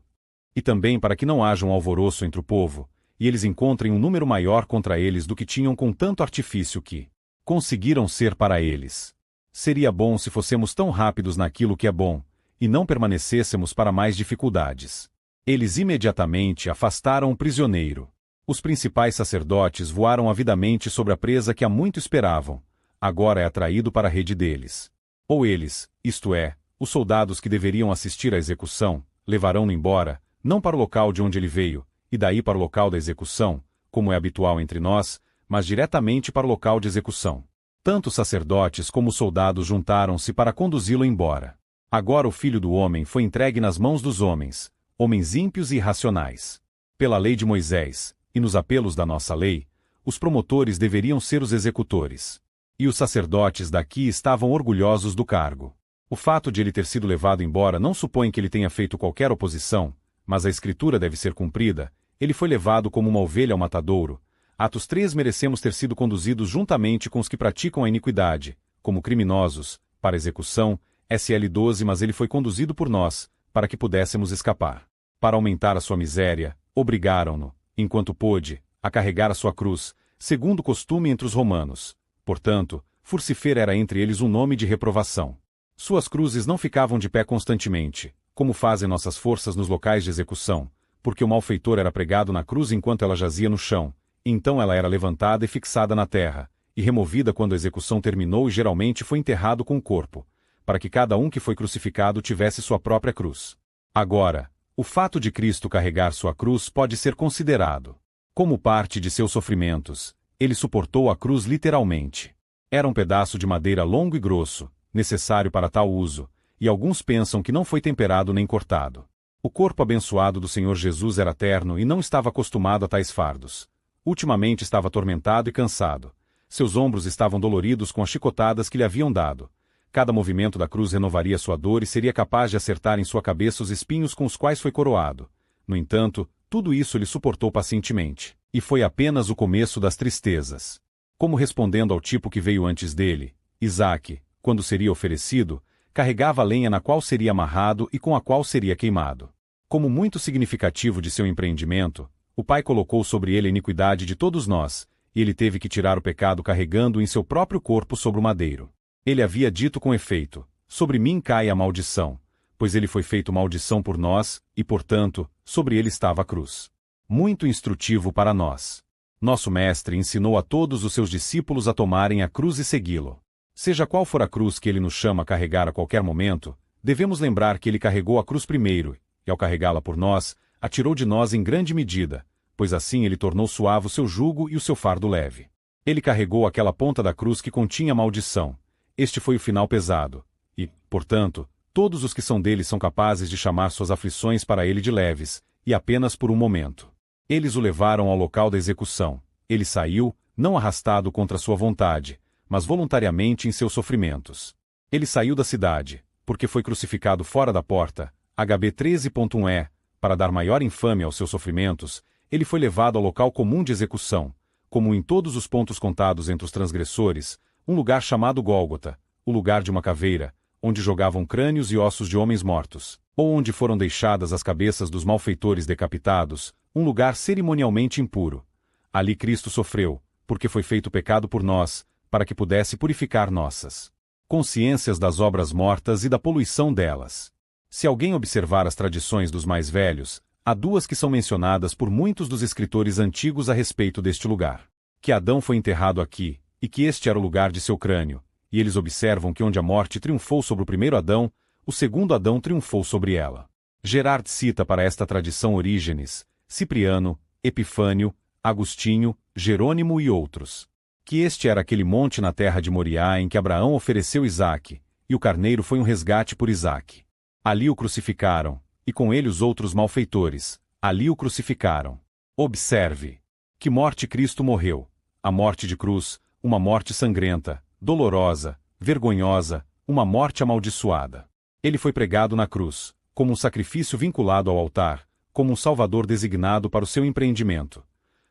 E também para que não haja um alvoroço entre o povo, e eles encontrem um número maior contra eles do que tinham com tanto artifício que, conseguiram ser para eles. Seria bom se fossemos tão rápidos naquilo que é bom, e não permanecêssemos para mais dificuldades. Eles imediatamente afastaram o prisioneiro. Os principais sacerdotes voaram avidamente sobre a presa que há muito esperavam. Agora é atraído para a rede deles. Ou eles, isto é, os soldados que deveriam assistir à execução, levarão-no embora, não para o local de onde ele veio, e daí para o local da execução, como é habitual entre nós, mas diretamente para o local de execução. Tanto os sacerdotes como os soldados juntaram-se para conduzi-lo embora. Agora o Filho do Homem foi entregue nas mãos dos homens, homens ímpios e irracionais. Pela lei de Moisés, e nos apelos da nossa lei, os promotores deveriam ser os executores. E os sacerdotes daqui estavam orgulhosos do cargo. O fato de ele ter sido levado embora não supõe que ele tenha feito qualquer oposição, mas a escritura deve ser cumprida. Ele foi levado como uma ovelha ao matadouro. Atos 3 merecemos ter sido conduzidos juntamente com os que praticam a iniquidade, como criminosos, para execução, SL 12, mas ele foi conduzido por nós, para que pudéssemos escapar. Para aumentar a sua miséria, obrigaram-no, enquanto pôde, a carregar a sua cruz, segundo o costume entre os romanos. Portanto, Furcifer era entre eles um nome de reprovação. Suas cruzes não ficavam de pé constantemente, como fazem nossas forças nos locais de execução, porque o malfeitor era pregado na cruz enquanto ela jazia no chão, então ela era levantada e fixada na terra, e removida quando a execução terminou e geralmente foi enterrado com o corpo, para que cada um que foi crucificado tivesse sua própria cruz. Agora, o fato de Cristo carregar sua cruz pode ser considerado como parte de seus sofrimentos. Ele suportou a cruz literalmente. Era um pedaço de madeira longo e grosso, necessário para tal uso, e alguns pensam que não foi temperado nem cortado. O corpo abençoado do Senhor Jesus era terno e não estava acostumado a tais fardos. Ultimamente estava atormentado e cansado. Seus ombros estavam doloridos com as chicotadas que lhe haviam dado. Cada movimento da cruz renovaria sua dor e seria capaz de acertar em sua cabeça os espinhos com os quais foi coroado. No entanto, tudo isso ele suportou pacientemente. E foi apenas o começo das tristezas. Como respondendo ao tipo que veio antes dele, Isaque, quando seria oferecido, carregava a lenha na qual seria amarrado e com a qual seria queimado. Como muito significativo de seu empreendimento, o Pai colocou sobre ele a iniquidade de todos nós, e ele teve que tirar o pecado carregando-o em seu próprio corpo sobre o madeiro. Ele havia dito com efeito: sobre mim cai a maldição, pois ele foi feito maldição por nós, e portanto, sobre ele estava a cruz. Muito instrutivo para nós. Nosso Mestre ensinou a todos os seus discípulos a tomarem a cruz e segui-lo. Seja qual for a cruz que ele nos chama a carregar a qualquer momento, devemos lembrar que ele carregou a cruz primeiro, e ao carregá-la por nós, a tirou de nós em grande medida, pois assim ele tornou suave o seu jugo e o seu fardo leve. Ele carregou aquela ponta da cruz que continha maldição. Este foi o final pesado, e, portanto, todos os que são dele são capazes de chamar suas aflições para ele de leves, e apenas por um momento. Eles o levaram ao local da execução. Ele saiu, não arrastado contra sua vontade, mas voluntariamente em seus sofrimentos. Ele saiu da cidade, porque foi crucificado fora da porta, HB 13.1 para dar maior infâmia aos seus sofrimentos, ele foi levado ao local comum de execução, como em todos os pontos contados entre os transgressores, um lugar chamado Gólgota, o lugar de uma caveira, onde jogavam crânios e ossos de homens mortos, ou onde foram deixadas as cabeças dos malfeitores decapitados, um lugar cerimonialmente impuro. Ali Cristo sofreu, porque foi feito pecado por nós, para que pudesse purificar nossas consciências das obras mortas e da poluição delas. Se alguém observar as tradições dos mais velhos, há duas que são mencionadas por muitos dos escritores antigos a respeito deste lugar. Que Adão foi enterrado aqui, e que este era o lugar de seu crânio, e eles observam que onde a morte triunfou sobre o primeiro Adão, o segundo Adão triunfou sobre ela. Gerard cita para esta tradição Orígenes, Cipriano, Epifânio, Agostinho, Jerônimo e outros. Que este era aquele monte na terra de Moriá em que Abraão ofereceu Isaque, e o carneiro foi um resgate por Isaque. Ali o crucificaram, e com ele os outros malfeitores, ali o crucificaram. Observe. Que morte Cristo morreu. A morte de cruz, uma morte sangrenta, dolorosa, vergonhosa, uma morte amaldiçoada. Ele foi pregado na cruz, como um sacrifício vinculado ao altar, como um salvador designado para o seu empreendimento.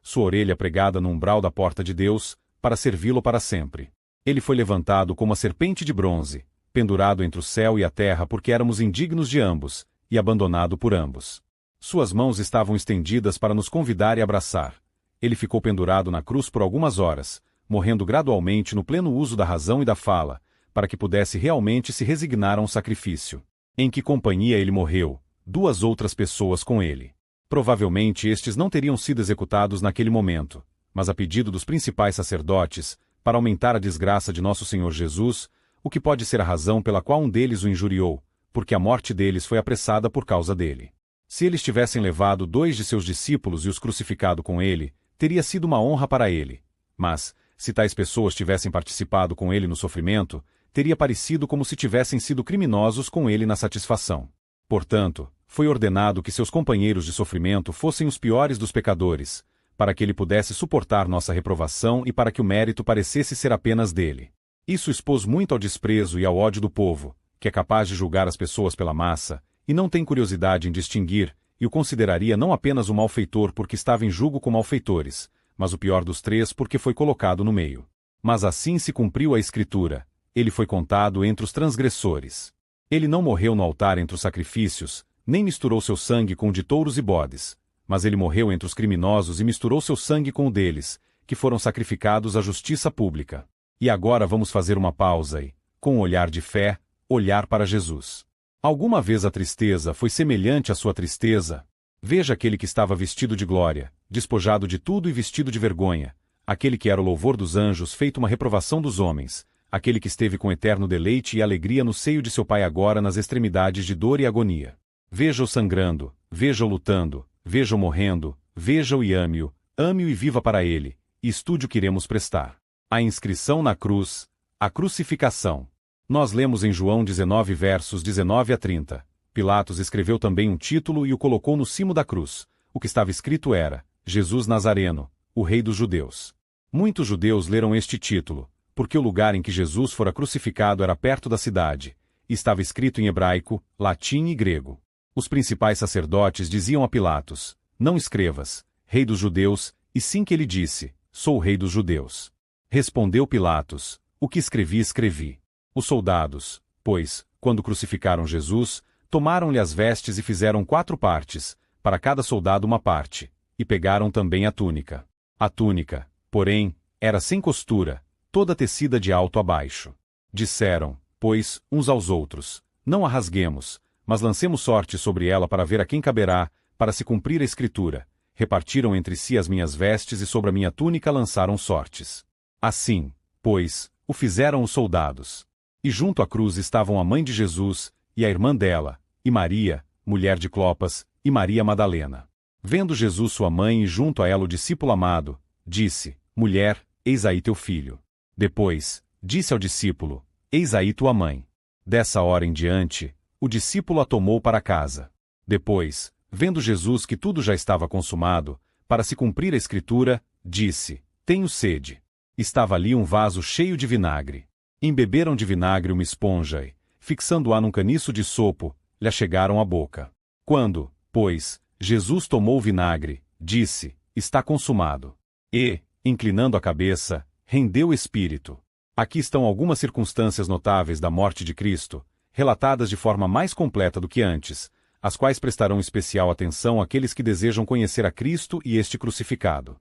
Sua orelha pregada no umbral da porta de Deus, para servi-lo para sempre. Ele foi levantado como a serpente de bronze, pendurado entre o céu e a terra porque éramos indignos de ambos, e abandonado por ambos. Suas mãos estavam estendidas para nos convidar e abraçar. Ele ficou pendurado na cruz por algumas horas, morrendo gradualmente no pleno uso da razão e da fala, para que pudesse realmente se resignar a um sacrifício. Em que companhia ele morreu? 2 outras pessoas com ele. Provavelmente estes não teriam sido executados naquele momento, mas a pedido dos principais sacerdotes, para aumentar a desgraça de nosso Senhor Jesus, o que pode ser a razão pela qual um deles o injuriou, porque a morte deles foi apressada por causa dele. Se eles tivessem levado 2 de seus discípulos e os crucificado com ele, teria sido uma honra para ele. Mas, se tais pessoas tivessem participado com ele no sofrimento, teria parecido como se tivessem sido criminosos com ele na satisfação. Portanto, foi ordenado que seus companheiros de sofrimento fossem os piores dos pecadores, para que ele pudesse suportar nossa reprovação e para que o mérito parecesse ser apenas dele. Isso expôs muito ao desprezo e ao ódio do povo, que é capaz de julgar as pessoas pela massa, e não tem curiosidade em distinguir, e o consideraria não apenas um malfeitor porque estava em julgo com malfeitores, mas o pior dos 3 porque foi colocado no meio. Mas assim se cumpriu a Escritura, ele foi contado entre os transgressores. Ele não morreu no altar entre os sacrifícios, nem misturou seu sangue com o de touros e bodes, mas ele morreu entre os criminosos e misturou seu sangue com o deles, que foram sacrificados à justiça pública. E agora vamos fazer uma pausa e, com um olhar de fé, olhar para Jesus. Alguma vez a tristeza foi semelhante à sua tristeza? Veja aquele que estava vestido de glória, despojado de tudo e vestido de vergonha, aquele que era o louvor dos anjos feito uma reprovação dos homens, aquele que esteve com eterno deleite e alegria no seio de seu Pai agora nas extremidades de dor e agonia. Veja-o sangrando, veja-o lutando, veja-o morrendo, veja-o e ame-o e viva para ele, e estude o que iremos prestar. A inscrição na cruz, a crucificação. Nós lemos em João 19 versos 19 a 30. Pilatos escreveu também um título e o colocou no cimo da cruz. O que estava escrito era, Jesus Nazareno, o Rei dos Judeus. Muitos judeus leram este título, porque o lugar em que Jesus fora crucificado era perto da cidade, e estava escrito em hebraico, latim e grego. Os principais sacerdotes diziam a Pilatos, não escrevas, Rei dos Judeus, e sim que ele disse, sou o Rei dos Judeus. Respondeu Pilatos, o que escrevi escrevi. Os soldados, pois, quando crucificaram Jesus, tomaram-lhe as vestes e fizeram 4 partes, para cada soldado uma parte, e pegaram também a túnica. A túnica, porém, era sem costura, toda tecida de alto a baixo. Disseram, pois, uns aos outros, não a rasguemos, mas lancemos sorte sobre ela para ver a quem caberá, para se cumprir a Escritura. Repartiram entre si as minhas vestes e sobre a minha túnica lançaram sortes. Assim, pois, o fizeram os soldados. E junto à cruz estavam a mãe de Jesus, e a irmã dela, e Maria, mulher de Clopas, e Maria Madalena. Vendo Jesus sua mãe e junto a ela o discípulo amado, disse, mulher, eis aí teu filho. Depois, disse ao discípulo, eis aí tua mãe. Dessa hora em diante, o discípulo a tomou para casa. Depois, vendo Jesus que tudo já estava consumado, para se cumprir a Escritura, disse, tenho sede. Estava ali um vaso cheio de vinagre. Embeberam de vinagre uma esponja e, fixando-a num caniço de sopo, lhe achegaram à boca. Quando, pois, Jesus tomou o vinagre, disse, está consumado. E, inclinando a cabeça, rendeu o espírito. Aqui estão algumas circunstâncias notáveis da morte de Cristo, relatadas de forma mais completa do que antes, as quais prestarão especial atenção àqueles que desejam conhecer a Cristo e este crucificado.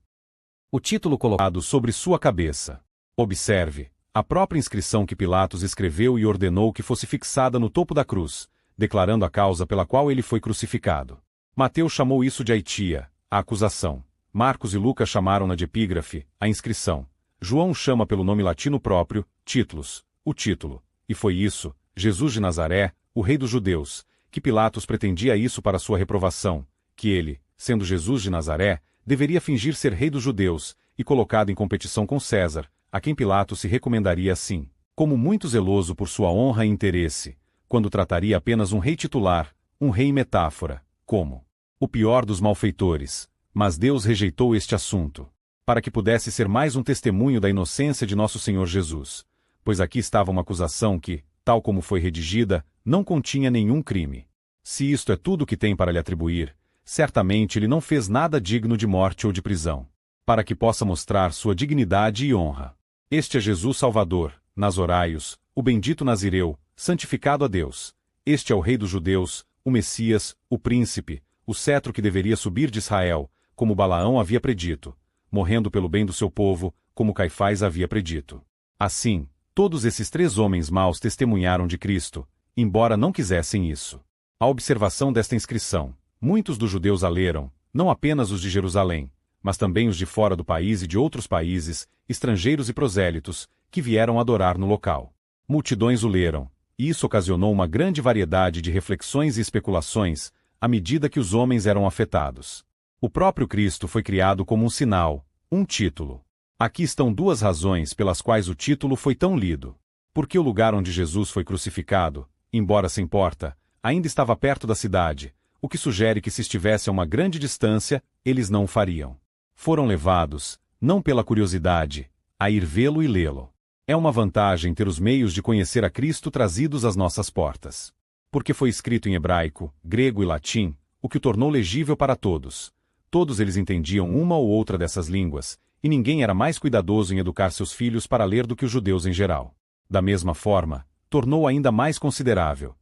O título colocado sobre sua cabeça. Observe, a própria inscrição que Pilatos escreveu e ordenou que fosse fixada no topo da cruz, declarando a causa pela qual ele foi crucificado. Mateus chamou isso de aitia, a acusação. Marcos e Lucas chamaram-na de epígrafe, a inscrição. João chama pelo nome latino próprio, títulos, o título. E foi isso, Jesus de Nazaré, o Rei dos Judeus, que Pilatos pretendia isso para sua reprovação, que ele, sendo Jesus de Nazaré, deveria fingir ser Rei dos Judeus, e colocado em competição com César, a quem Pilatos se recomendaria assim, como muito zeloso por sua honra e interesse, quando trataria apenas um rei titular, um rei em metáfora, como o pior dos malfeitores. Mas Deus rejeitou este assunto, para que pudesse ser mais um testemunho da inocência de nosso Senhor Jesus, pois aqui estava uma acusação que, tal como foi redigida, não continha nenhum crime. Se isto é tudo o que tem para lhe atribuir, certamente ele não fez nada digno de morte ou de prisão, para que possa mostrar sua dignidade e honra. Este é Jesus Salvador, Nazoraios, o bendito Nazireu, santificado a Deus. Este é o Rei dos Judeus, o Messias, o Príncipe, o cetro que deveria subir de Israel, como Balaão havia predito, morrendo pelo bem do seu povo, como Caifás havia predito. Assim, todos esses 3 homens maus testemunharam de Cristo, embora não quisessem isso. A observação desta inscrição: muitos dos judeus a leram, não apenas os de Jerusalém, mas também os de fora do país e de outros países, estrangeiros e prosélitos, que vieram adorar no local. Multidões o leram, e isso ocasionou uma grande variedade de reflexões e especulações, à medida que os homens eram afetados. O próprio Cristo foi criado como um sinal, um título. Aqui estão 2 razões pelas quais o título foi tão lido. Porque o lugar onde Jesus foi crucificado, embora sem porta, ainda estava perto da cidade, o que sugere que se estivesse a uma grande distância, eles não o fariam. Foram levados, não pela curiosidade, a ir vê-lo e lê-lo. É uma vantagem ter os meios de conhecer a Cristo trazidos às nossas portas. Porque foi escrito em hebraico, grego e latim, o que o tornou legível para todos. Todos eles entendiam uma ou outra dessas línguas, e ninguém era mais cuidadoso em educar seus filhos para ler do que os judeus em geral. Da mesma forma, tornou ainda mais considerável.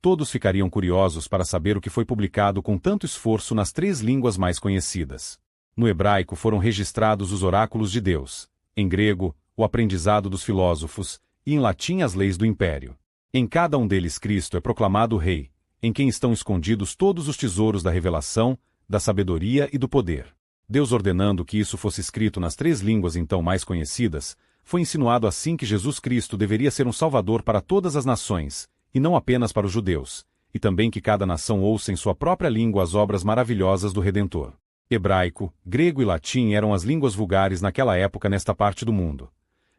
Todos ficariam curiosos para saber o que foi publicado com tanto esforço nas 3 línguas mais conhecidas. No hebraico foram registrados os oráculos de Deus, em grego, o aprendizado dos filósofos, e em latim as leis do império. Em cada um deles Cristo é proclamado Rei, em quem estão escondidos todos os tesouros da revelação, da sabedoria e do poder. Deus ordenando que isso fosse escrito nas 3 línguas então mais conhecidas, foi insinuado assim que Jesus Cristo deveria ser um salvador para todas as nações, e não apenas para os judeus, e também que cada nação ouça em sua própria língua as obras maravilhosas do Redentor. Hebraico, grego e latim eram as línguas vulgares naquela época nesta parte do mundo.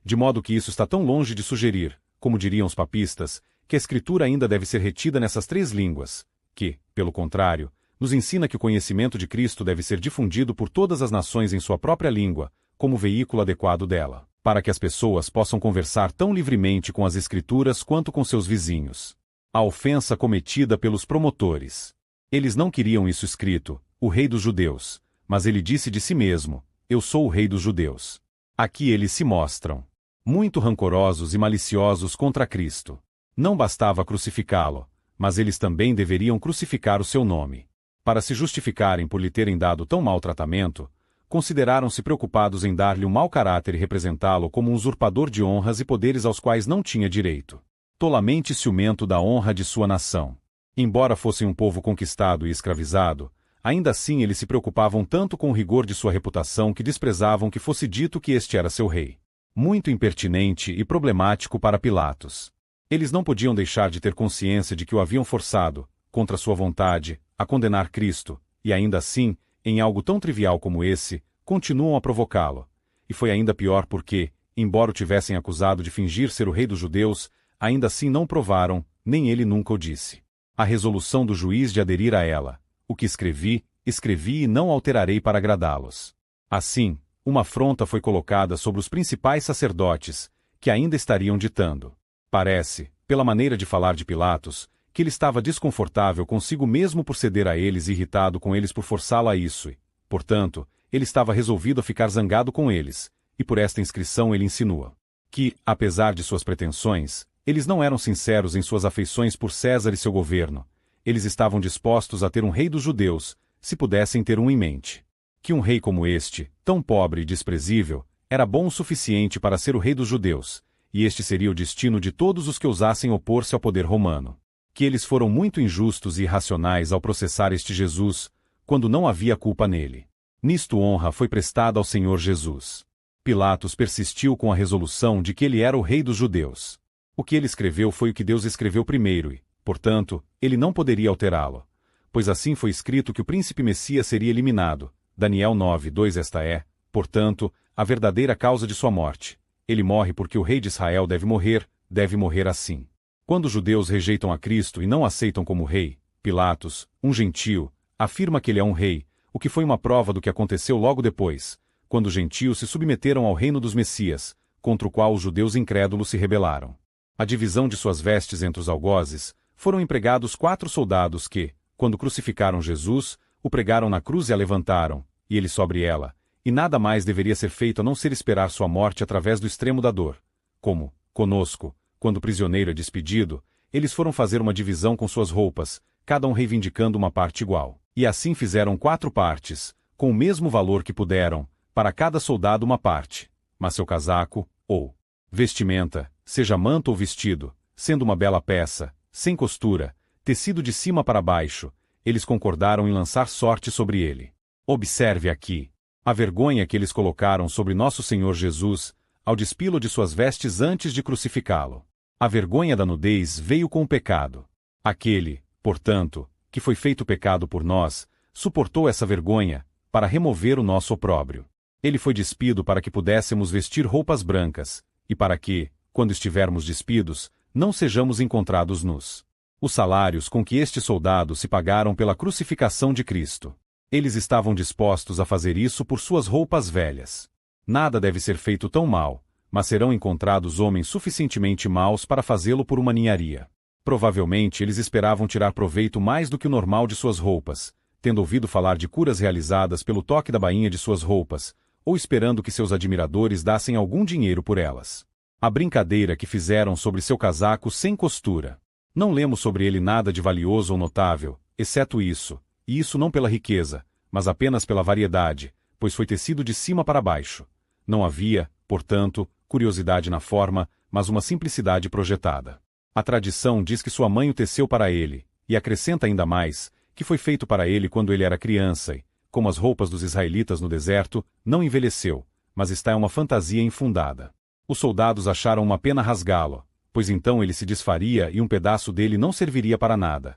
De modo que isso está tão longe de sugerir, como diriam os papistas, que a Escritura ainda deve ser retida nessas 3 línguas, que, pelo contrário, nos ensina que o conhecimento de Cristo deve ser difundido por todas as nações em sua própria língua, como veículo adequado dela, para que as pessoas possam conversar tão livremente com as Escrituras quanto com seus vizinhos. A ofensa cometida pelos promotores. Eles não queriam isso escrito, o rei dos judeus, mas ele disse de si mesmo, eu sou o rei dos judeus. Aqui eles se mostram muito rancorosos e maliciosos contra Cristo. Não bastava crucificá-lo, mas eles também deveriam crucificar o seu nome. Para se justificarem por lhe terem dado tão mau tratamento, consideraram-se preocupados em dar-lhe um mau caráter e representá-lo como um usurpador de honras e poderes aos quais não tinha direito. Tolamente ciumento da honra de sua nação. Embora fossem um povo conquistado e escravizado, ainda assim eles se preocupavam tanto com o rigor de sua reputação que desprezavam que fosse dito que este era seu rei. Muito impertinente e problemático para Pilatos. Eles não podiam deixar de ter consciência de que o haviam forçado, contra sua vontade, a condenar Cristo, e ainda assim, em algo tão trivial como esse, continuam a provocá-lo. E foi ainda pior porque, embora o tivessem acusado de fingir ser o rei dos judeus, ainda assim não o provaram, nem ele nunca o disse. A resolução do juiz de aderir a ela. O que escrevi, escrevi e não alterarei para agradá-los. Assim, uma afronta foi colocada sobre os principais sacerdotes, que ainda estariam ditando. Parece, pela maneira de falar de Pilatos, que ele estava desconfortável consigo mesmo por ceder a eles e irritado com eles por forçá-lo a isso e, portanto, ele estava resolvido a ficar zangado com eles, e por esta inscrição ele insinua que, apesar de suas pretensões, eles não eram sinceros em suas afeições por César e seu governo. Eles estavam dispostos a ter um rei dos judeus, se pudessem ter um em mente. Que um rei como este, tão pobre e desprezível, era bom o suficiente para ser o rei dos judeus, e este seria o destino de todos os que ousassem opor-se ao poder romano. Que eles foram muito injustos e irracionais ao processar este Jesus, quando não havia culpa nele. Nisto honra foi prestada ao Senhor Jesus. Pilatos persistiu com a resolução de que ele era o rei dos judeus. O que ele escreveu foi o que Deus escreveu primeiro e, portanto, ele não poderia alterá-lo. Pois assim foi escrito que o príncipe Messias seria eliminado. Daniel 9:2. Esta é, portanto, a verdadeira causa de sua morte. Ele morre porque o rei de Israel deve morrer assim. Quando os judeus rejeitam a Cristo e não aceitam como rei, Pilatos, um gentio, afirma que ele é um rei, o que foi uma prova do que aconteceu logo depois, quando os gentios se submeteram ao reino dos Messias, contra o qual os judeus incrédulos se rebelaram. A divisão de suas vestes entre os algozes, foram empregados 4 soldados que, quando crucificaram Jesus, o pregaram na cruz e a levantaram, e ele sobre ela, e nada mais deveria ser feito a não ser esperar sua morte através do extremo da dor. Como, conosco, quando o prisioneiro é despedido, eles foram fazer uma divisão com suas roupas, cada um reivindicando uma parte igual. E assim fizeram 4 partes, com o mesmo valor que puderam, para cada soldado uma parte. mas seu casaco, ou vestimenta, seja manto ou vestido, sendo uma bela peça, sem costura, tecido de cima para baixo, eles concordaram em lançar sorte sobre ele. Observe aqui a vergonha que eles colocaram sobre nosso Senhor Jesus, ao despí-lo de suas vestes antes de crucificá-lo. A vergonha da nudez veio com o pecado. Aquele, portanto, que foi feito pecado por nós, suportou essa vergonha, para remover o nosso opróbrio. Ele foi despido para que pudéssemos vestir roupas brancas, e para que, quando estivermos despidos, não sejamos encontrados nus. Os salários com que estes soldados se pagaram pela crucificação de Cristo. Eles estavam dispostos a fazer isso por suas roupas velhas. Nada deve ser feito tão mal, mas serão encontrados homens suficientemente maus para fazê-lo por uma ninharia. Provavelmente eles esperavam tirar proveito mais do que o normal de suas roupas, tendo ouvido falar de curas realizadas pelo toque da bainha de suas roupas, ou esperando que seus admiradores dassem algum dinheiro por elas. A brincadeira que fizeram sobre seu casaco sem costura. Não lemos sobre ele nada de valioso ou notável, exceto isso, e isso não pela riqueza, mas apenas pela variedade, pois foi tecido de cima para baixo. Não havia, portanto, curiosidade na forma, mas uma simplicidade projetada. A tradição diz que sua mãe o teceu para ele, e acrescenta ainda mais, que foi feito para ele quando ele era criança e, como as roupas dos israelitas no deserto, não envelheceu, mas está uma fantasia infundada. Os soldados acharam uma pena rasgá-lo, pois então ele se desfaria e um pedaço dele não serviria para nada.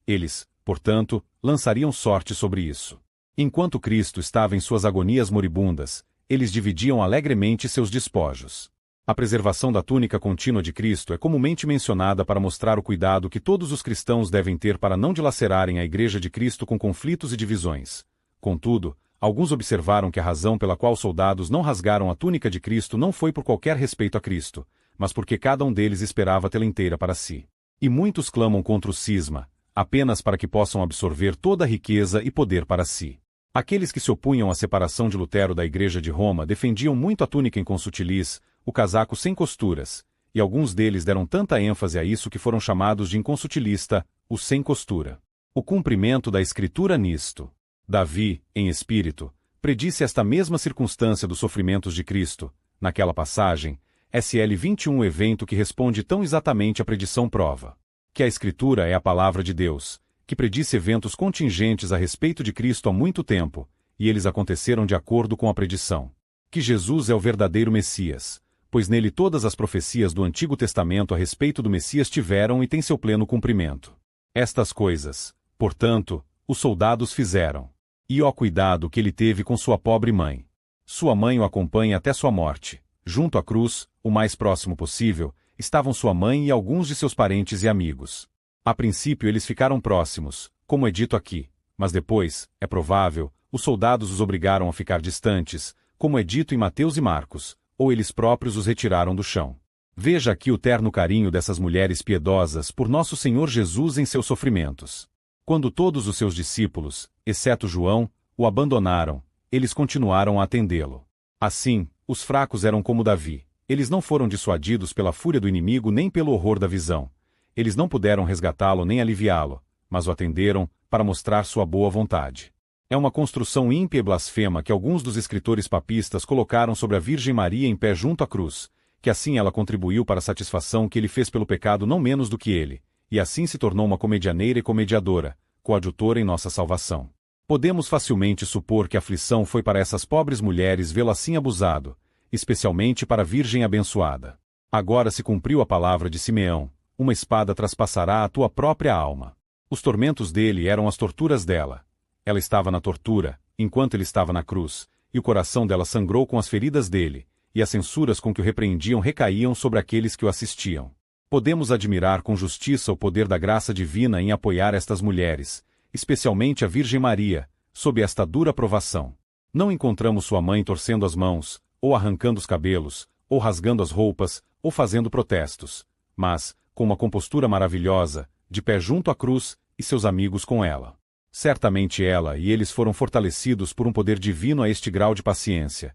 Eles, portanto, lançariam sorte sobre isso. Enquanto Cristo estava em suas agonias moribundas, eles dividiam alegremente seus despojos. A preservação da túnica contínua de Cristo é comumente mencionada para mostrar o cuidado que todos os cristãos devem ter para não dilacerarem a Igreja de Cristo com conflitos e divisões. Contudo, alguns observaram que a razão pela qual os soldados não rasgaram a túnica de Cristo não foi por qualquer respeito a Cristo, mas porque cada um deles esperava tê-la inteira para si. E muitos clamam contra o cisma, apenas para que possam absorver toda a riqueza e poder para si. Aqueles que se opunham à separação de Lutero da Igreja de Roma defendiam muito a túnica inconsutilis, o casaco sem costuras, e alguns deles deram tanta ênfase a isso que foram chamados de inconsutilista, o sem costura. O cumprimento da Escritura nisto. Davi, em espírito, predisse esta mesma circunstância dos sofrimentos de Cristo. Naquela passagem, SL 21, o evento que responde tão exatamente à predição prova que a Escritura é a palavra de Deus, que predisse eventos contingentes a respeito de Cristo há muito tempo, e eles aconteceram de acordo com a predição. Que Jesus é o verdadeiro Messias, pois nele todas as profecias do Antigo Testamento a respeito do Messias tiveram e têm seu pleno cumprimento. Estas coisas, portanto, os soldados fizeram. E ó cuidado que ele teve com sua pobre mãe. Sua mãe o acompanha até sua morte. Junto à cruz, o mais próximo possível, estavam sua mãe e alguns de seus parentes e amigos. A princípio eles ficaram próximos, como é dito aqui, mas depois, é provável, os soldados os obrigaram a ficar distantes, como é dito em Mateus e Marcos, ou eles próprios os retiraram do chão. Veja aqui o terno carinho dessas mulheres piedosas por nosso Senhor Jesus em seus sofrimentos. Quando todos os seus discípulos, exceto João, o abandonaram, eles continuaram a atendê-lo. Assim, os fracos eram como Davi. Eles não foram dissuadidos pela fúria do inimigo nem pelo horror da visão. Eles não puderam resgatá-lo nem aliviá-lo, mas o atenderam, para mostrar sua boa vontade. É uma construção ímpia e blasfema que alguns dos escritores papistas colocaram sobre a Virgem Maria em pé junto à cruz, que assim ela contribuiu para a satisfação que ele fez pelo pecado não menos do que ele, e assim se tornou uma comedianeira e comediadora, coadjutora em nossa salvação. Podemos facilmente supor que a aflição foi para essas pobres mulheres vê-lo assim abusado, especialmente para a Virgem abençoada. Agora se cumpriu a palavra de Simeão, uma espada traspassará a tua própria alma. Os tormentos dele eram as torturas dela. Ela estava na tortura, enquanto ele estava na cruz, e o coração dela sangrou com as feridas dele, e as censuras com que o repreendiam recaíam sobre aqueles que o assistiam. Podemos admirar com justiça o poder da graça divina em apoiar estas mulheres, especialmente a Virgem Maria, sob esta dura provação. Não encontramos sua mãe torcendo as mãos, ou arrancando os cabelos, ou rasgando as roupas, ou fazendo protestos, mas, com uma compostura maravilhosa, de pé junto à cruz, e seus amigos com ela. Certamente ela e eles foram fortalecidos por um poder divino a este grau de paciência.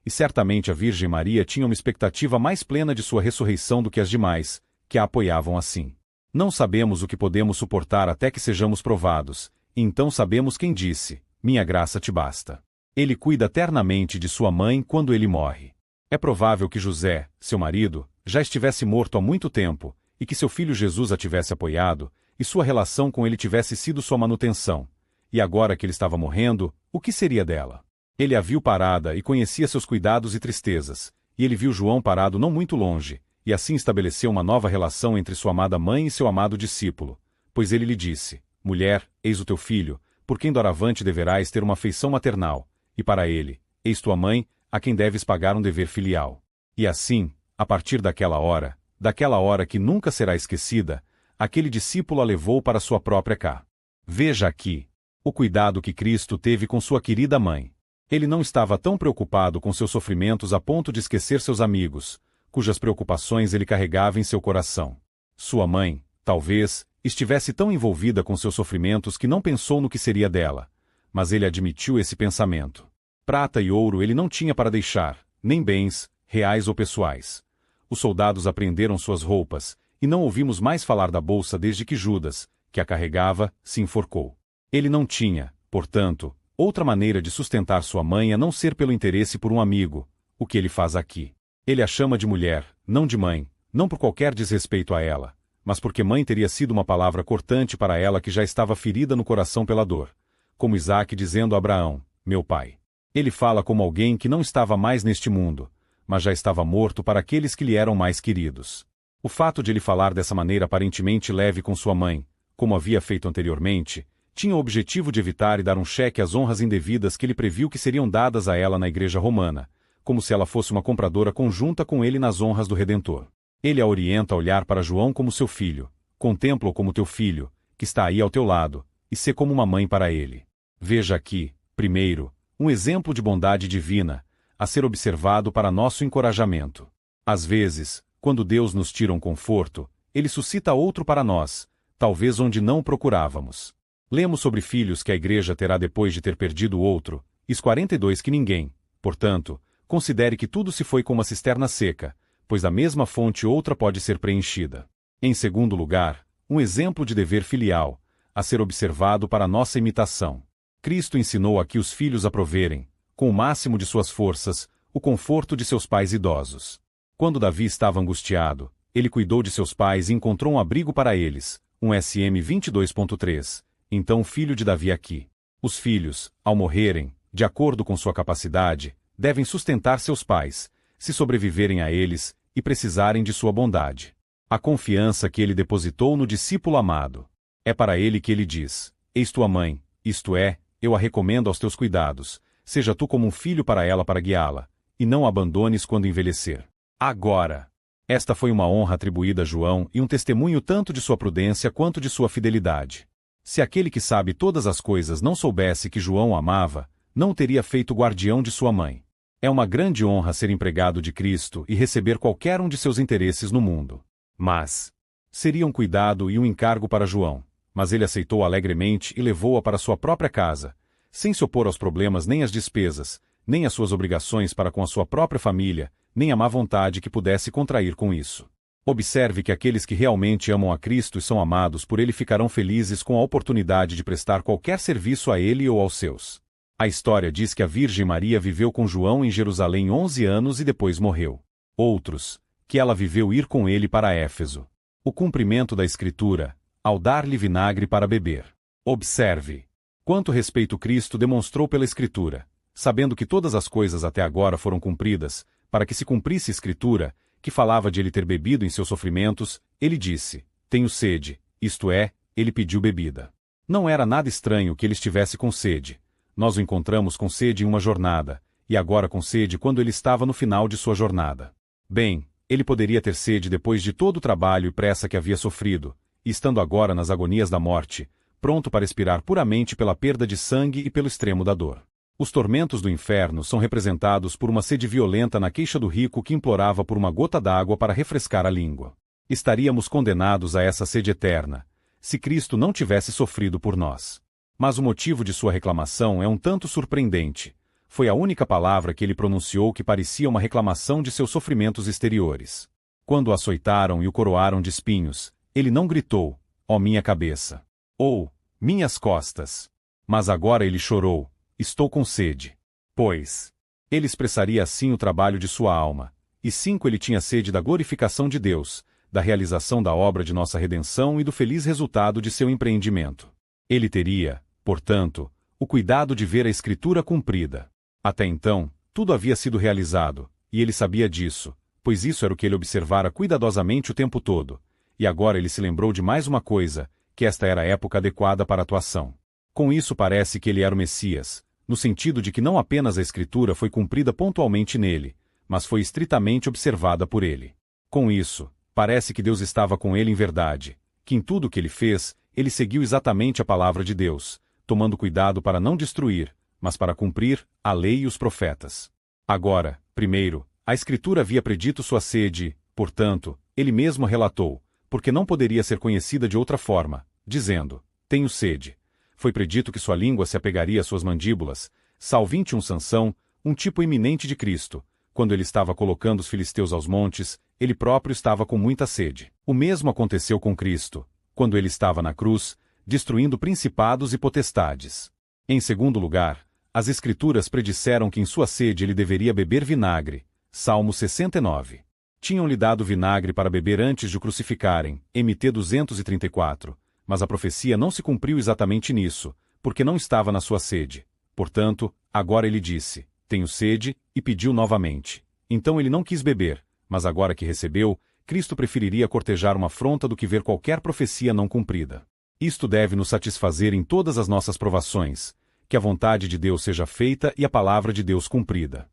E certamente a Virgem Maria tinha uma expectativa mais plena de sua ressurreição do que as demais, que a apoiavam assim. Não sabemos o que podemos suportar até que sejamos provados, e então sabemos quem disse, minha graça te basta. Ele cuida ternamente de sua mãe quando ele morre. É provável que José, seu marido, já estivesse morto há muito tempo, e que seu filho Jesus a tivesse apoiado, e sua relação com ele tivesse sido sua manutenção. E agora que ele estava morrendo, o que seria dela? Ele a viu parada e conhecia seus cuidados e tristezas, e ele viu João parado não muito longe, e assim estabeleceu uma nova relação entre sua amada mãe e seu amado discípulo. Pois ele lhe disse: Mulher, eis o teu filho, por quem doravante deverás ter uma afeição maternal, e para ele, eis tua mãe, a quem deves pagar um dever filial. E assim, a partir daquela hora que nunca será esquecida, aquele discípulo a levou para sua própria casa. Veja aqui o cuidado que Cristo teve com sua querida mãe. Ele não estava tão preocupado com seus sofrimentos a ponto de esquecer seus amigos, cujas preocupações ele carregava em seu coração. Sua mãe, talvez, estivesse tão envolvida com seus sofrimentos que não pensou no que seria dela, mas ele admitiu esse pensamento. Prata e ouro ele não tinha para deixar, nem bens, reais ou pessoais. Os soldados apreenderam suas roupas, e não ouvimos mais falar da bolsa desde que Judas, que a carregava, se enforcou. Ele não tinha, portanto, outra maneira de sustentar sua mãe a não ser pelo interesse por um amigo, o que ele faz aqui. Ele a chama de mulher, não de mãe, não por qualquer desrespeito a ela, mas porque mãe teria sido uma palavra cortante para ela que já estava ferida no coração pela dor, como Isaque dizendo a Abraão, meu pai. Ele fala como alguém que não estava mais neste mundo, mas já estava morto para aqueles que lhe eram mais queridos. O fato de ele falar dessa maneira aparentemente leve com sua mãe, como havia feito anteriormente, tinha o objetivo de evitar e dar um cheque às honras indevidas que ele previu que seriam dadas a ela na igreja romana, como se ela fosse uma compradora conjunta com ele nas honras do Redentor. Ele a orienta a olhar para João como seu filho, contempla-o como teu filho, que está aí ao teu lado, e sê como uma mãe para ele. Veja aqui, primeiro, um exemplo de bondade divina, a ser observado para nosso encorajamento. Às vezes, quando Deus nos tira um conforto, ele suscita outro para nós, talvez onde não o procurávamos. Lemos sobre filhos que a igreja terá depois de ter perdido o outro, Is 42 que ninguém, portanto, considere que tudo se foi com uma cisterna seca, pois da mesma fonte outra pode ser preenchida. Em segundo lugar, um exemplo de dever filial, a ser observado para nossa imitação. Cristo ensinou aqui os filhos a proverem, com o máximo de suas forças, o conforto de seus pais idosos. Quando Davi estava angustiado, ele cuidou de seus pais e encontrou um abrigo para eles, um SM 22.3. Então filho de Davi aqui. Os filhos, ao morrerem, de acordo com sua capacidade, devem sustentar seus pais, se sobreviverem a eles, e precisarem de sua bondade. A confiança que ele depositou no discípulo amado. É para ele que ele diz, eis tua mãe, isto é, eu a recomendo aos teus cuidados, seja tu como um filho para ela para guiá-la, e não a abandones quando envelhecer. Agora! Esta foi uma honra atribuída a João e um testemunho tanto de sua prudência quanto de sua fidelidade. Se aquele que sabe todas as coisas não soubesse que João o amava, não o teria feito guardião de sua mãe. É uma grande honra ser empregado de Cristo e receber qualquer um de seus interesses no mundo. Mas seria um cuidado e um encargo para João, mas ele aceitou alegremente e levou-a para sua própria casa, sem se opor aos problemas nem às despesas, nem às suas obrigações para com a sua própria família, nem à má vontade que pudesse contrair com isso. Observe que aqueles que realmente amam a Cristo e são amados por ele ficarão felizes com a oportunidade de prestar qualquer serviço a ele ou aos seus. A história diz que a Virgem Maria viveu com João em Jerusalém 11 anos e depois morreu. Outros, que ela viveu ir com ele para Éfeso. O cumprimento da Escritura, ao dar-lhe vinagre para beber. Observe quanto respeito Cristo demonstrou pela Escritura, sabendo que todas as coisas até agora foram cumpridas, para que se cumprisse a Escritura, que falava de ele ter bebido em seus sofrimentos, ele disse, tenho sede, isto é, ele pediu bebida. Não era nada estranho que ele estivesse com sede. Nós o encontramos com sede em uma jornada, e agora com sede quando ele estava no final de sua jornada. Bem, ele poderia ter sede depois de todo o trabalho e pressa que havia sofrido, e estando agora nas agonias da morte, pronto para expirar puramente pela perda de sangue e pelo extremo da dor. Os tormentos do inferno são representados por uma sede violenta na queixa do rico que implorava por uma gota d'água para refrescar a língua. Estaríamos condenados a essa sede eterna, se Cristo não tivesse sofrido por nós. Mas o motivo de sua reclamação é um tanto surpreendente. Foi a única palavra que ele pronunciou que parecia uma reclamação de seus sofrimentos exteriores. Quando o açoitaram e o coroaram de espinhos, ele não gritou, ó minha cabeça, ou, minhas costas. Mas agora ele chorou, estou com sede. Pois, Ele expressaria assim o trabalho de sua alma. E 5. Ele tinha sede da glorificação de Deus, da realização da obra de nossa redenção e do feliz resultado de seu empreendimento. Ele teria, portanto, o cuidado de ver a Escritura cumprida. Até então, tudo havia sido realizado, e ele sabia disso, pois isso era o que ele observara cuidadosamente o tempo todo. E agora ele se lembrou de mais uma coisa, que esta era a época adequada para a atuação. Com isso parece que ele era o Messias, no sentido de que não apenas a Escritura foi cumprida pontualmente nele, mas foi estritamente observada por ele. Com isso, parece que Deus estava com ele em verdade, que em tudo o que ele fez, ele seguiu exatamente a palavra de Deus, tomando cuidado para não destruir, mas para cumprir a lei e os profetas. Agora, primeiro, a Escritura havia predito sua sede, portanto, ele mesmo a relatou, porque não poderia ser conhecida de outra forma, dizendo: tenho sede. Foi predito que sua língua se apegaria às suas mandíbulas. Sal 21. Sansão, um tipo iminente de Cristo. Quando ele estava colocando os filisteus aos montes, ele próprio estava com muita sede. O mesmo aconteceu com Cristo, quando ele estava na cruz, destruindo principados e potestades. Em segundo lugar, as Escrituras predisseram que em sua sede ele deveria beber vinagre. Salmo 69. Tinham-lhe dado vinagre para beber antes de o crucificarem, MT 234, mas a profecia não se cumpriu exatamente nisso, porque não estava na sua sede. Portanto, agora ele disse: tenho sede, e pediu novamente. Então ele não quis beber, mas agora que recebeu, Cristo preferiria cortejar uma afronta do que ver qualquer profecia não cumprida. Isto deve nos satisfazer em todas as nossas provações, que a vontade de Deus seja feita e a palavra de Deus cumprida.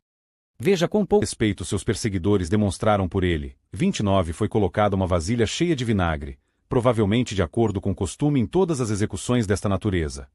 Veja quão pouco respeito seus perseguidores demonstraram por ele. 29. Foi colocada uma vasilha cheia de vinagre, provavelmente de acordo com o costume em todas as execuções desta natureza.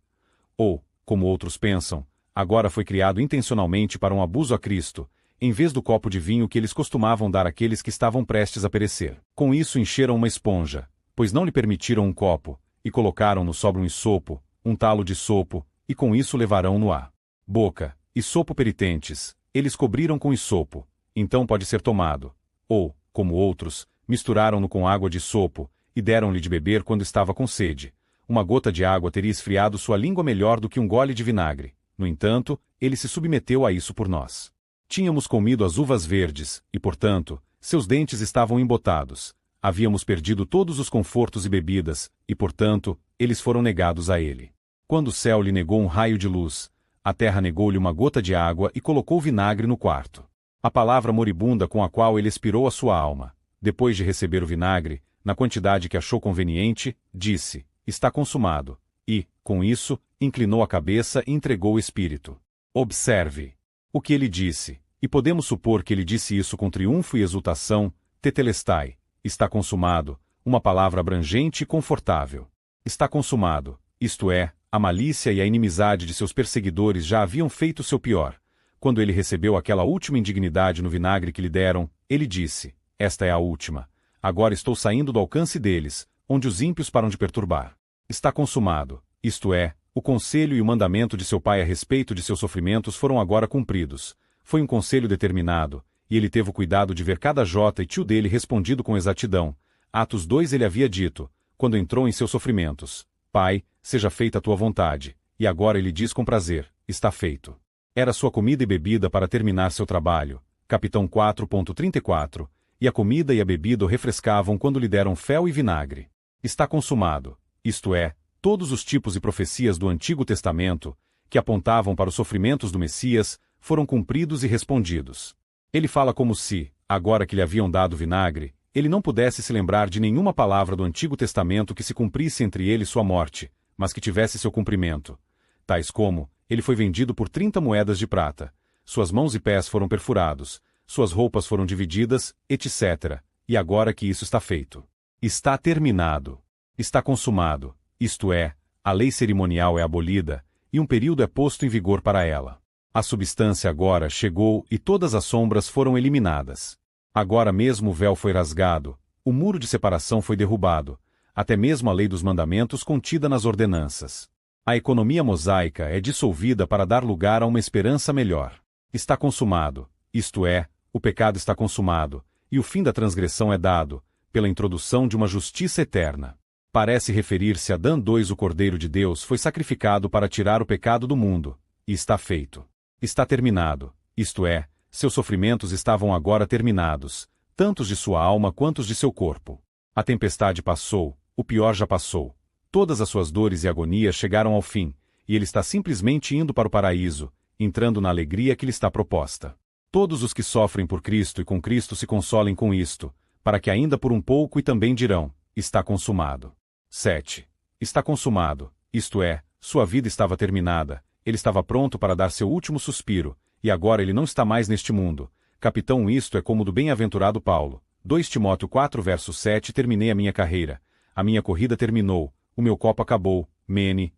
Ou, como outros pensam, agora foi criado intencionalmente para um abuso a Cristo, em vez do copo de vinho que eles costumavam dar àqueles que estavam prestes a perecer. Com isso encheram uma esponja, pois não lhe permitiram um copo, e colocaram-no sobre um isopo, um talo de sopo, e com isso levarão-no à boca, isopo peritentes, eles cobriram com isopo, então pode ser tomado. Ou, como outros, misturaram-no com água de isopo, e deram-lhe de beber quando estava com sede. Uma gota de água teria esfriado sua língua melhor do que um gole de vinagre. No entanto, ele se submeteu a isso por nós. Tínhamos comido as uvas verdes, e portanto, seus dentes estavam embotados. Havíamos perdido todos os confortos e bebidas, e portanto, eles foram negados a ele. Quando o céu lhe negou um raio de luz, a terra negou-lhe uma gota de água e colocou vinagre no quarto. A palavra moribunda com a qual ele expirou a sua alma, depois de receber o vinagre, na quantidade que achou conveniente, disse: está consumado. E, com isso, inclinou a cabeça e entregou o espírito. Observe o que ele disse, e podemos supor que ele disse isso com triunfo e exultação: tetelestai, está consumado, uma palavra abrangente e confortável. Está consumado, isto é, a malícia e a inimizade de seus perseguidores já haviam feito seu pior. Quando ele recebeu aquela última indignidade no vinagre que lhe deram, ele disse: esta é a última. Agora estou saindo do alcance deles, onde os ímpios param de perturbar. Está consumado, isto é, o conselho e o mandamento de seu pai a respeito de seus sofrimentos foram agora cumpridos. Foi um conselho determinado, e ele teve o cuidado de ver cada jota e tio dele respondido com exatidão. Atos 2 ele havia dito, quando entrou em seus sofrimentos: Pai, seja feita a tua vontade. E agora ele diz com prazer: está feito. Era sua comida e bebida para terminar seu trabalho. Capitão 4.34. E a comida e a bebida o refrescavam quando lhe deram fel e vinagre. Está consumado, isto é, todos os tipos e profecias do Antigo Testamento, que apontavam para os sofrimentos do Messias, foram cumpridos e respondidos. Ele fala como se, agora que lhe haviam dado vinagre, ele não pudesse se lembrar de nenhuma palavra do Antigo Testamento que se cumprisse entre ele e sua morte, mas que tivesse seu cumprimento. Tais como, ele foi vendido por 30 moedas de prata, suas mãos e pés foram perfurados, suas roupas foram divididas, etc. E agora que isso está feito. Está terminado. Está consumado, isto é, a lei cerimonial é abolida, e um período é posto em vigor para ela. A substância agora chegou e todas as sombras foram eliminadas. Agora mesmo o véu foi rasgado, o muro de separação foi derrubado, até mesmo a lei dos mandamentos contida nas ordenanças. A economia mosaica é dissolvida para dar lugar a uma esperança melhor. Está consumado, isto é, o pecado está consumado, e o fim da transgressão é dado, pela introdução de uma justiça eterna. Parece referir-se a Dan 2: o Cordeiro de Deus foi sacrificado para tirar o pecado do mundo, e está feito. Está terminado, isto é, seus sofrimentos estavam agora terminados, tanto os de sua alma quanto os de seu corpo. A tempestade passou, o pior já passou. Todas as suas dores e agonias chegaram ao fim, e ele está simplesmente indo para o paraíso, entrando na alegria que lhe está proposta. Todos os que sofrem por Cristo e com Cristo se consolem com isto, para que ainda por um pouco e também dirão, está consumado. 7. Está consumado, isto é, sua vida estava terminada, ele estava pronto para dar seu último suspiro, e agora ele não está mais neste mundo. Capitão, isto é como do bem-aventurado Paulo. 2 Timóteo 4 verso 7. Terminei a minha carreira. A minha corrida terminou, o meu copo acabou, mene,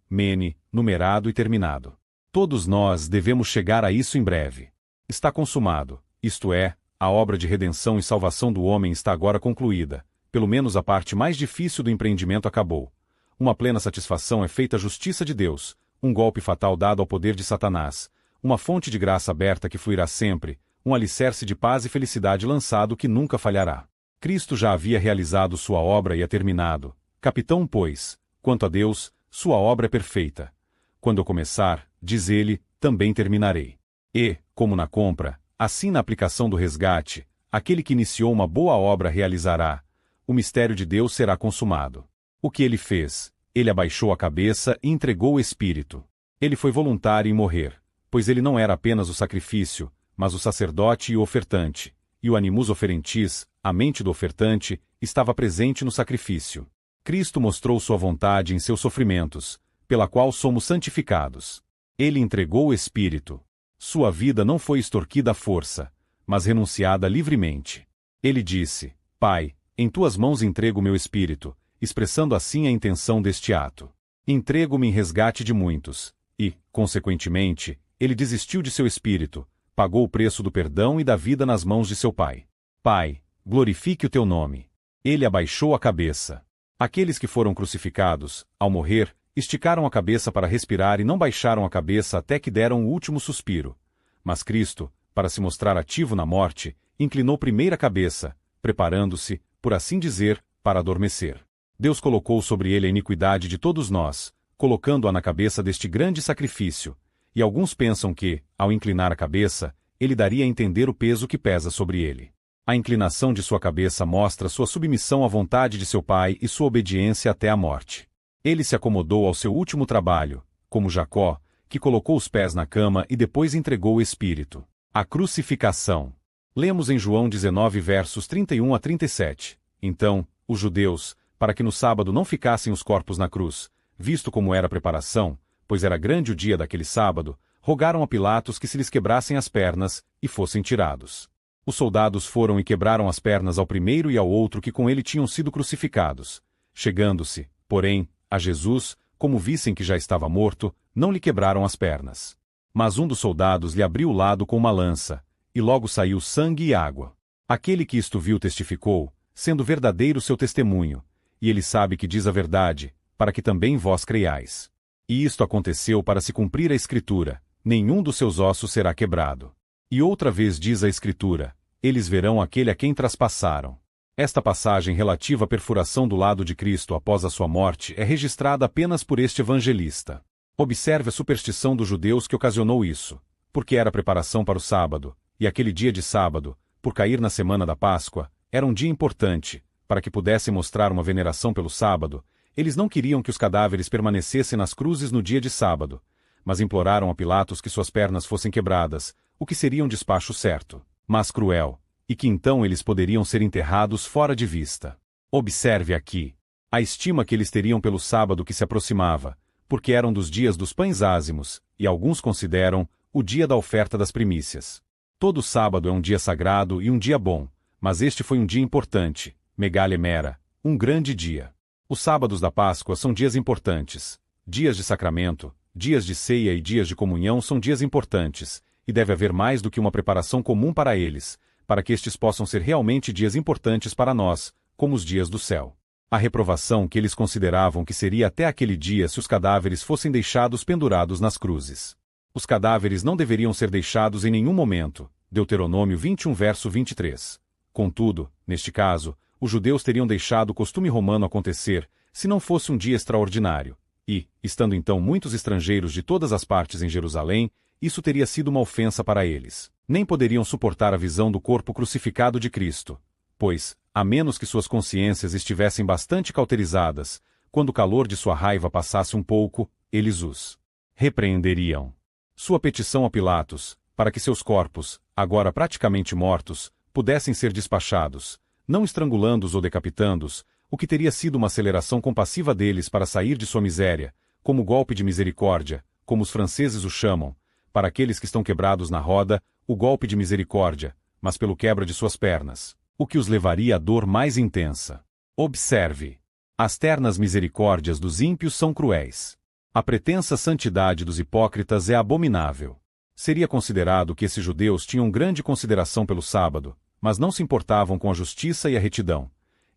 numerado e terminado. Todos nós devemos chegar a isso em breve. Está consumado, isto é, a obra de redenção e salvação do homem está agora concluída, pelo menos a parte mais difícil do empreendimento acabou. Uma plena satisfação é feita à justiça de Deus, um golpe fatal dado ao poder de Satanás, uma fonte de graça aberta que fluirá sempre, um alicerce de paz e felicidade lançado que nunca falhará. Cristo já havia realizado sua obra e a terminado. Capitão, pois, quanto a Deus, sua obra é perfeita. Quando eu começar, diz ele, também terminarei. E, como na compra, assim na aplicação do resgate, aquele que iniciou uma boa obra realizará. O mistério de Deus será consumado. O que ele fez? Ele abaixou a cabeça e entregou o Espírito. Ele foi voluntário em morrer, pois ele não era apenas o sacrifício, mas o sacerdote e o ofertante, e o animus oferentis, a mente do ofertante, estava presente no sacrifício. Cristo mostrou sua vontade em seus sofrimentos, pela qual somos santificados. Ele entregou o Espírito. Sua vida não foi extorquida à força, mas renunciada livremente. Ele disse, Pai, em tuas mãos entrego meu espírito, expressando assim a intenção deste ato. Entrego-me em resgate de muitos, e, consequentemente, ele desistiu de seu espírito, pagou o preço do perdão e da vida nas mãos de seu Pai. Pai, glorifique o teu nome. Ele abaixou a cabeça. Aqueles que foram crucificados, ao morrer, esticaram a cabeça para respirar e não baixaram a cabeça até que deram o último suspiro. Mas Cristo, para se mostrar ativo na morte, inclinou primeiro a cabeça, preparando-se, por assim dizer, para adormecer. Deus colocou sobre ele a iniquidade de todos nós, colocando-a na cabeça deste grande sacrifício, e alguns pensam que, ao inclinar a cabeça, ele daria a entender o peso que pesa sobre ele. A inclinação de sua cabeça mostra sua submissão à vontade de seu Pai e sua obediência até a morte. Ele se acomodou ao seu último trabalho, como Jacó, que colocou os pés na cama e depois entregou o Espírito. A crucificação. Lemos em João 19 versos 31 a 37. Então, os judeus, para que no sábado não ficassem os corpos na cruz, visto como era a preparação, pois era grande o dia daquele sábado, rogaram a Pilatos que se lhes quebrassem as pernas e fossem tirados. Os soldados foram e quebraram as pernas ao primeiro e ao outro que com ele tinham sido crucificados. Chegando-se, porém, a Jesus, como vissem que já estava morto, não lhe quebraram as pernas. Mas um dos soldados lhe abriu o lado com uma lança, e logo saiu sangue e água. Aquele que isto viu testificou, sendo verdadeiro seu testemunho, e ele sabe que diz a verdade, para que também vós creiais. E isto aconteceu para se cumprir a Escritura, nenhum dos seus ossos será quebrado. E outra vez diz a Escritura, eles verão aquele a quem traspassaram. Esta passagem relativa à perfuração do lado de Cristo após a sua morte é registrada apenas por este evangelista. Observe a superstição dos judeus que ocasionou isso, porque era preparação para o sábado, e aquele dia de sábado, por cair na semana da Páscoa, era um dia importante, para que pudessem mostrar uma veneração pelo sábado. Eles não queriam que os cadáveres permanecessem nas cruzes no dia de sábado, mas imploraram a Pilatos que suas pernas fossem quebradas, o que seria um despacho certo, mas cruel, e que então eles poderiam ser enterrados fora de vista. Observe aqui a estima que eles teriam pelo sábado que se aproximava, porque eram dos dias dos pães ázimos, e alguns consideram o dia da oferta das primícias. Todo sábado é um dia sagrado e um dia bom, mas este foi um dia importante, Megale Mera, um grande dia. Os sábados da Páscoa são dias importantes. Dias de sacramento, dias de ceia e dias de comunhão são dias importantes, e deve haver mais do que uma preparação comum para eles, para que estes possam ser realmente dias importantes para nós, como os dias do céu. A reprovação que eles consideravam que seria até aquele dia se os cadáveres fossem deixados pendurados nas cruzes. Os cadáveres não deveriam ser deixados em nenhum momento. Deuteronômio 21 verso 23. Contudo, neste caso, os judeus teriam deixado o costume romano acontecer, se não fosse um dia extraordinário. E, estando então muitos estrangeiros de todas as partes em Jerusalém, isso teria sido uma ofensa para eles. Nem poderiam suportar a visão do corpo crucificado de Cristo, pois, a menos que suas consciências estivessem bastante cauterizadas, quando o calor de sua raiva passasse um pouco, eles os repreenderiam. Sua petição a Pilatos, para que seus corpos, agora praticamente mortos, pudessem ser despachados, não estrangulando-os ou decapitando-os, o que teria sido uma aceleração compassiva deles para sair de sua miséria, como golpe de misericórdia, como os franceses o chamam, para aqueles que estão quebrados na roda, o golpe de misericórdia, mas pelo quebra de suas pernas, o que os levaria à dor mais intensa. Observe. As ternas misericórdias dos ímpios são cruéis. A pretensa santidade dos hipócritas é abominável. Seria considerado que esses judeus tinham grande consideração pelo sábado, mas não se importavam com a justiça e a retidão.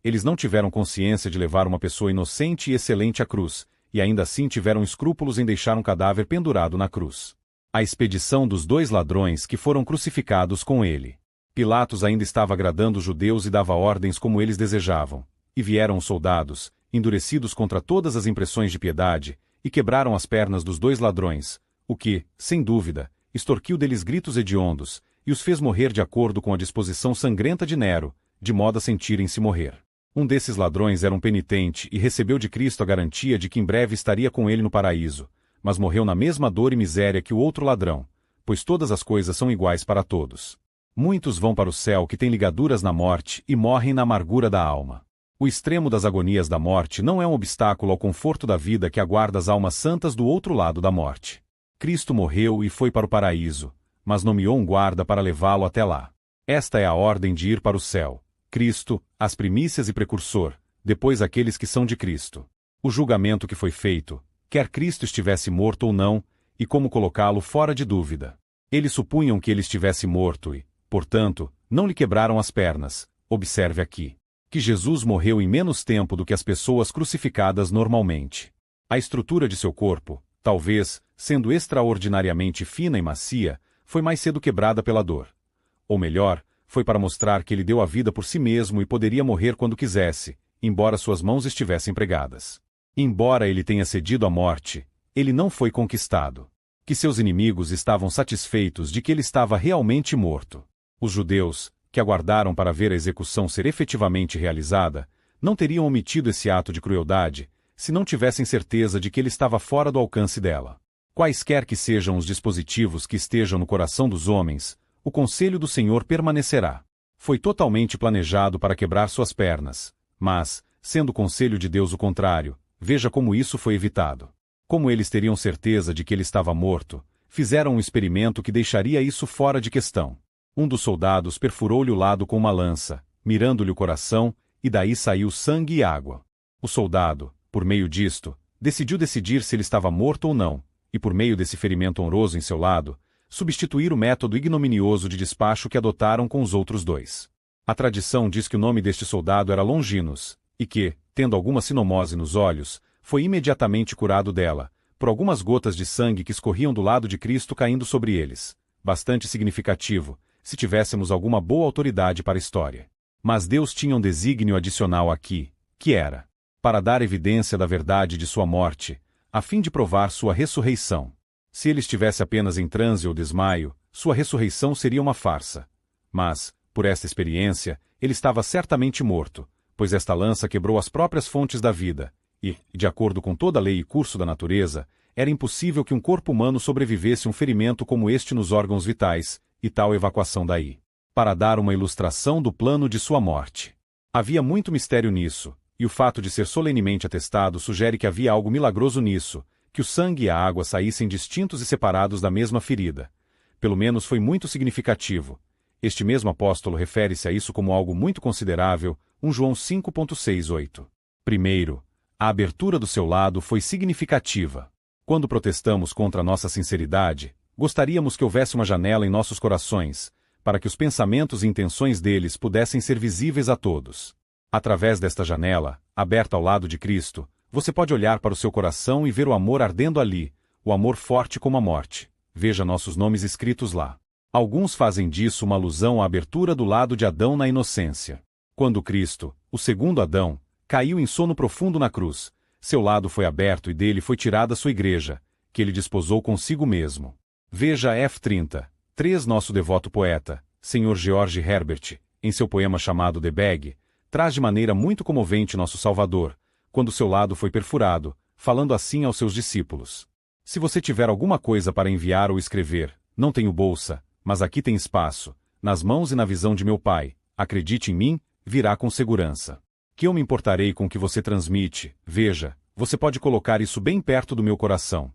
Eles não tiveram consciência de levar uma pessoa inocente e excelente à cruz, e ainda assim tiveram escrúpulos em deixar um cadáver pendurado na cruz. A expedição dos 2 ladrões que foram crucificados com ele. Pilatos ainda estava agradando os judeus e dava ordens como eles desejavam. E vieram os soldados, endurecidos contra todas as impressões de piedade, e quebraram as pernas dos 2 ladrões, o que, sem dúvida, extorquiu deles gritos hediondos, e os fez morrer de acordo com a disposição sangrenta de Nero, de modo a sentirem-se morrer. Um desses ladrões era um penitente e recebeu de Cristo a garantia de que em breve estaria com ele no paraíso, mas morreu na mesma dor e miséria que o outro ladrão, pois todas as coisas são iguais para todos. Muitos vão para o céu que têm ligaduras na morte e morrem na amargura da alma. O extremo das agonias da morte não é um obstáculo ao conforto da vida que aguarda as almas santas do outro lado da morte. Cristo morreu e foi para o paraíso, mas nomeou um guarda para levá-lo até lá. Esta é a ordem de ir para o céu. Cristo, as primícias e precursor, depois aqueles que são de Cristo. O julgamento que foi feito, quer Cristo estivesse morto ou não, e como colocá-lo fora de dúvida. Eles supunham que ele estivesse morto e, portanto, não lhe quebraram as pernas. Observe aqui que Jesus morreu em menos tempo do que as pessoas crucificadas normalmente. A estrutura de seu corpo, talvez, sendo extraordinariamente fina e macia, foi mais cedo quebrada pela dor. Ou melhor, foi para mostrar que ele deu a vida por si mesmo e poderia morrer quando quisesse, embora suas mãos estivessem pregadas. Embora ele tenha cedido à morte, ele não foi conquistado. Que seus inimigos estavam satisfeitos de que ele estava realmente morto. Os judeus, que aguardaram para ver a execução ser efetivamente realizada, não teriam omitido esse ato de crueldade, se não tivessem certeza de que ele estava fora do alcance dela. Quaisquer que sejam os dispositivos que estejam no coração dos homens, o conselho do Senhor permanecerá. Foi totalmente planejado para quebrar suas pernas, mas, sendo o conselho de Deus o contrário, veja como isso foi evitado. Como eles teriam certeza de que ele estava morto, fizeram um experimento que deixaria isso fora de questão. Um dos soldados perfurou-lhe o lado com uma lança, mirando-lhe o coração, e daí saiu sangue e água. O soldado, por meio disto, decidir se ele estava morto ou não, e por meio desse ferimento honroso em seu lado, substituir o método ignominioso de despacho que adotaram com os outros 2. A tradição diz que o nome deste soldado era Longinos, e que, tendo alguma sinomose nos olhos, foi imediatamente curado dela, por algumas gotas de sangue que escorriam do lado de Cristo caindo sobre eles. Bastante significativo, se tivéssemos alguma boa autoridade para a história. Mas Deus tinha um desígnio adicional aqui, que era para dar evidência da verdade de sua morte, a fim de provar sua ressurreição. Se ele estivesse apenas em transe ou desmaio, sua ressurreição seria uma farsa. Mas, por esta experiência, ele estava certamente morto, pois esta lança quebrou as próprias fontes da vida, e, de acordo com toda a lei e curso da natureza, era impossível que um corpo humano sobrevivesse um ferimento como este nos órgãos vitais, e tal evacuação daí. Para dar uma ilustração do plano de sua morte. Havia muito mistério nisso, e o fato de ser solenemente atestado sugere que havia algo milagroso nisso, que o sangue e a água saíssem distintos e separados da mesma ferida. Pelo menos foi muito significativo. Este mesmo apóstolo refere-se a isso como algo muito considerável, 1 João 5,6-8. Primeiro, a abertura do seu lado foi significativa. Quando protestamos contra a nossa sinceridade, gostaríamos que houvesse uma janela em nossos corações, para que os pensamentos e intenções deles pudessem ser visíveis a todos. Através desta janela, aberta ao lado de Cristo, você pode olhar para o seu coração e ver o amor ardendo ali, o amor forte como a morte. Veja nossos nomes escritos lá. Alguns fazem disso uma alusão à abertura do lado de Adão na inocência. Quando Cristo, o segundo Adão, caiu em sono profundo na cruz, seu lado foi aberto e dele foi tirada sua igreja, que ele desposou consigo mesmo. Veja F30.3. Nosso devoto poeta, Sr. George Herbert, em seu poema chamado The Bag, traz de maneira muito comovente nosso Salvador, quando seu lado foi perfurado, falando assim aos seus discípulos: se você tiver alguma coisa para enviar ou escrever, não tenho bolsa, mas aqui tem espaço, nas mãos e na visão de meu Pai, acredite em mim, virá com segurança. Que eu me importarei com o que você transmite, veja, você pode colocar isso bem perto do meu coração.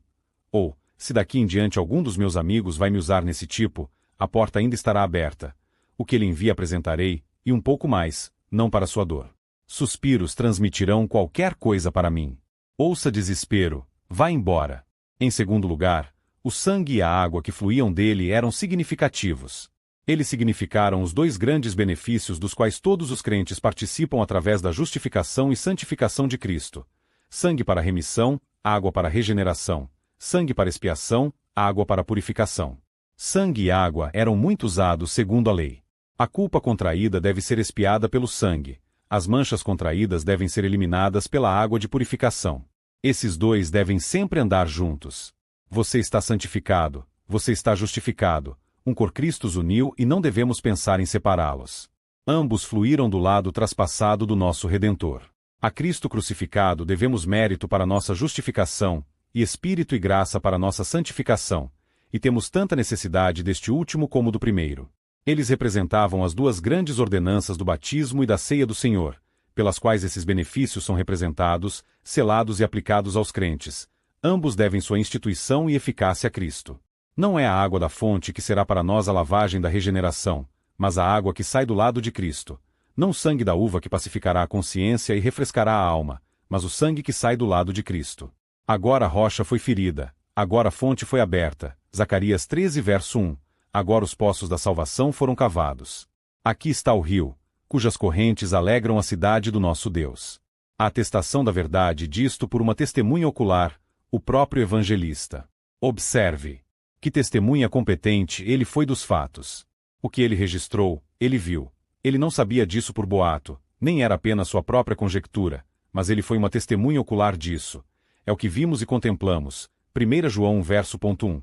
Ou, se daqui em diante algum dos meus amigos vai me usar nesse tipo, a porta ainda estará aberta. O que ele envia apresentarei, e um pouco mais, não para sua dor. Suspiros transmitirão qualquer coisa para mim. Ouça desespero, vá embora. Em segundo lugar, o sangue e a água que fluíam dele eram significativos. Eles significaram os dois grandes benefícios dos quais todos os crentes participam através da justificação e santificação de Cristo. Sangue para remissão, água para regeneração. Sangue para expiação, água para purificação. Sangue e água eram muito usados segundo a lei. A culpa contraída deve ser expiada pelo sangue. As manchas contraídas devem ser eliminadas pela água de purificação. Esses dois devem sempre andar juntos. Você está santificado, você está justificado. Um cor Cristo os uniu e não devemos pensar em separá-los. Ambos fluíram do lado traspassado do nosso Redentor. A Cristo crucificado devemos mérito para nossa justificação, e espírito e graça para nossa santificação, e temos tanta necessidade deste último como do primeiro. Eles representavam as duas grandes ordenanças do batismo e da ceia do Senhor, pelas quais esses benefícios são representados, selados e aplicados aos crentes. Ambos devem sua instituição e eficácia a Cristo. Não é a água da fonte que será para nós a lavagem da regeneração, mas a água que sai do lado de Cristo. Não o sangue da uva que pacificará a consciência e refrescará a alma, mas o sangue que sai do lado de Cristo. Agora a rocha foi ferida, agora a fonte foi aberta. Zacarias 13 verso 1. Agora os poços da salvação foram cavados. Aqui está o rio, cujas correntes alegram a cidade do nosso Deus. A atestação da verdade disto por uma testemunha ocular, o próprio evangelista. Observe. Que testemunha competente ele foi dos fatos. O que ele registrou, ele viu. Ele não sabia disso por boato, nem era apenas sua própria conjectura, mas ele foi uma testemunha ocular disso. É o que vimos e contemplamos. 1 João 1 verso 1,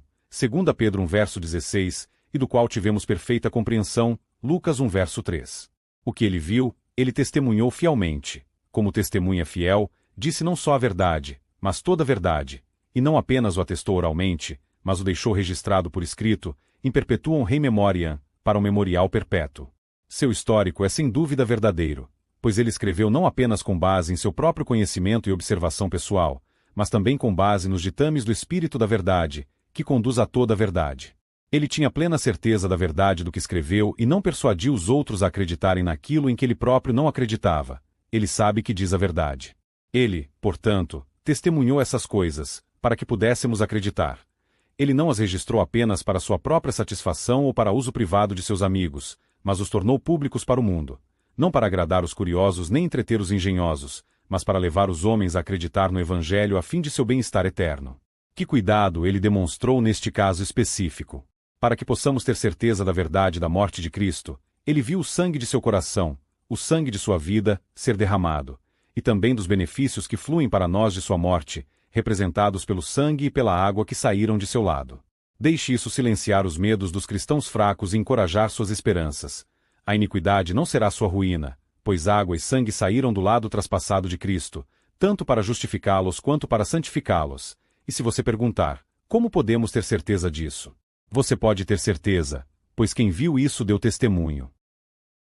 2 Pedro 1 verso 16, e do qual tivemos perfeita compreensão, Lucas 1 verso 3. O que ele viu, ele testemunhou fielmente. Como testemunha fiel, disse não só a verdade, mas toda a verdade, e não apenas o atestou oralmente, mas o deixou registrado por escrito, in perpetuam rei memoriam, para um memorial perpétuo. Seu histórico é sem dúvida verdadeiro, pois ele escreveu não apenas com base em seu próprio conhecimento e observação pessoal, mas também com base nos ditames do Espírito da Verdade, que conduz a toda a verdade. Ele tinha plena certeza da verdade do que escreveu e não persuadiu os outros a acreditarem naquilo em que ele próprio não acreditava. Ele sabe que diz a verdade. Ele, portanto, testemunhou essas coisas, para que pudéssemos acreditar. Ele não as registrou apenas para sua própria satisfação ou para uso privado de seus amigos, mas os tornou públicos para o mundo. Não para agradar os curiosos nem entreter os engenhosos, mas para levar os homens a acreditar no Evangelho a fim de seu bem-estar eterno. Que cuidado ele demonstrou neste caso específico. Para que possamos ter certeza da verdade da morte de Cristo, ele viu o sangue de seu coração, o sangue de sua vida, ser derramado, e também dos benefícios que fluem para nós de sua morte, representados pelo sangue e pela água que saíram de seu lado. Deixe isso silenciar os medos dos cristãos fracos e encorajar suas esperanças. A iniquidade não será sua ruína, pois água e sangue saíram do lado traspassado de Cristo, tanto para justificá-los quanto para santificá-los. E se você perguntar, como podemos ter certeza disso? Você pode ter certeza, pois quem viu isso deu testemunho.